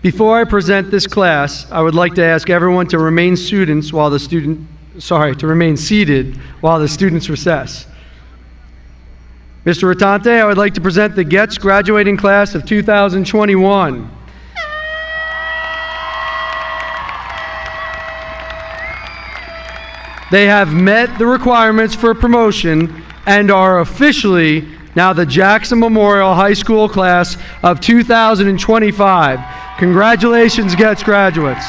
Before I present this class, I would like to ask everyone to remain seated while the students recess. Mr. Rotante, I would like to present the Goetz graduating class of 2021. They have met the requirements for promotion and are officially now the Jackson Memorial High School class of 2025. Congratulations, Goetz graduates.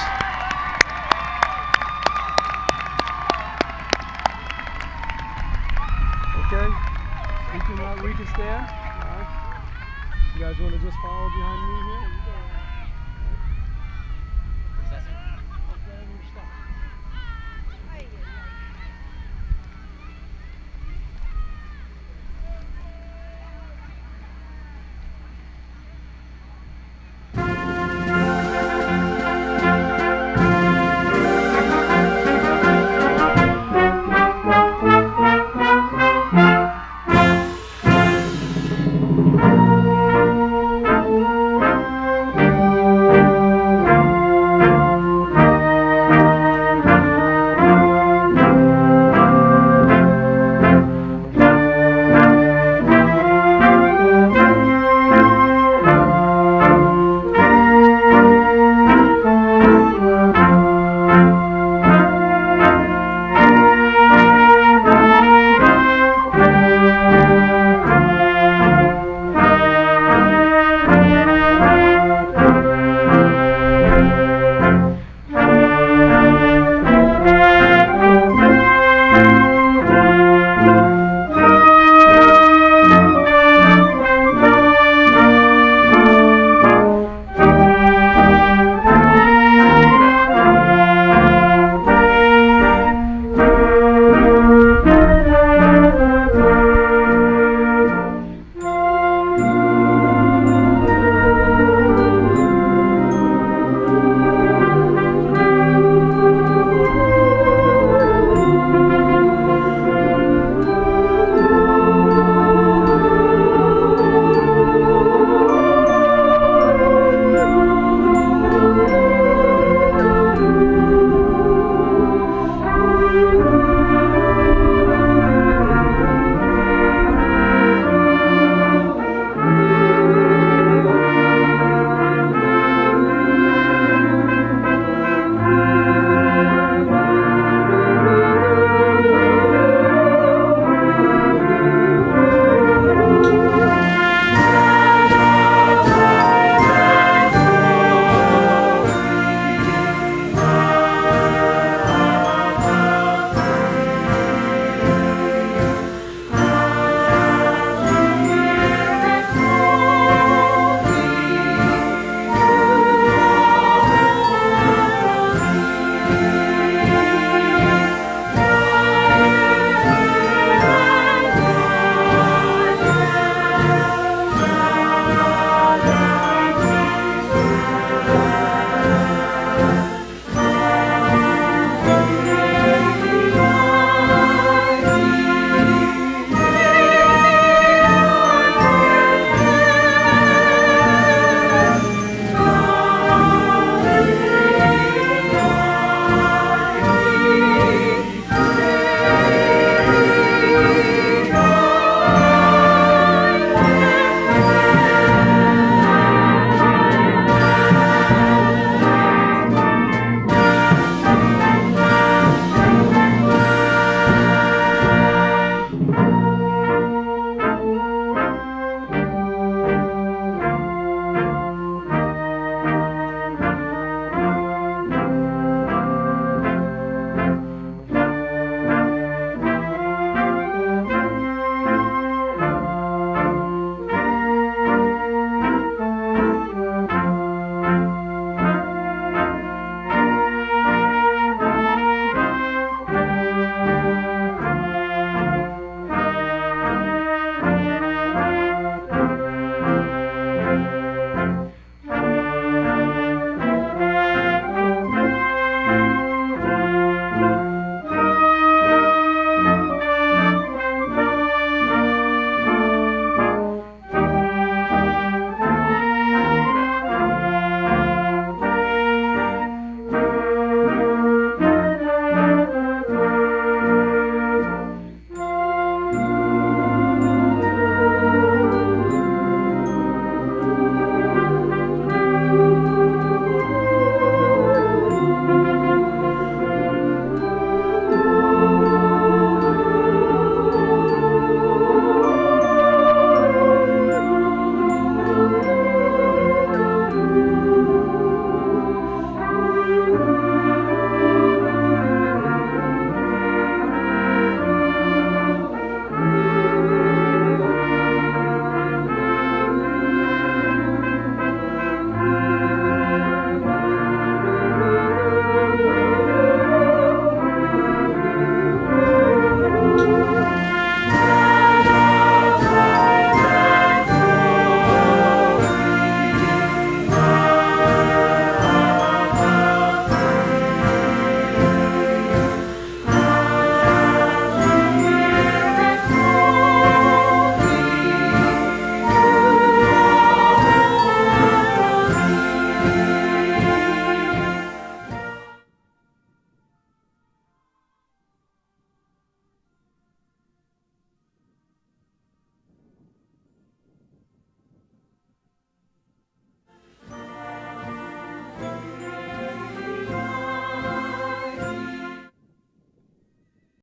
Okay, we can stand. All right. You guys want to just follow behind me here?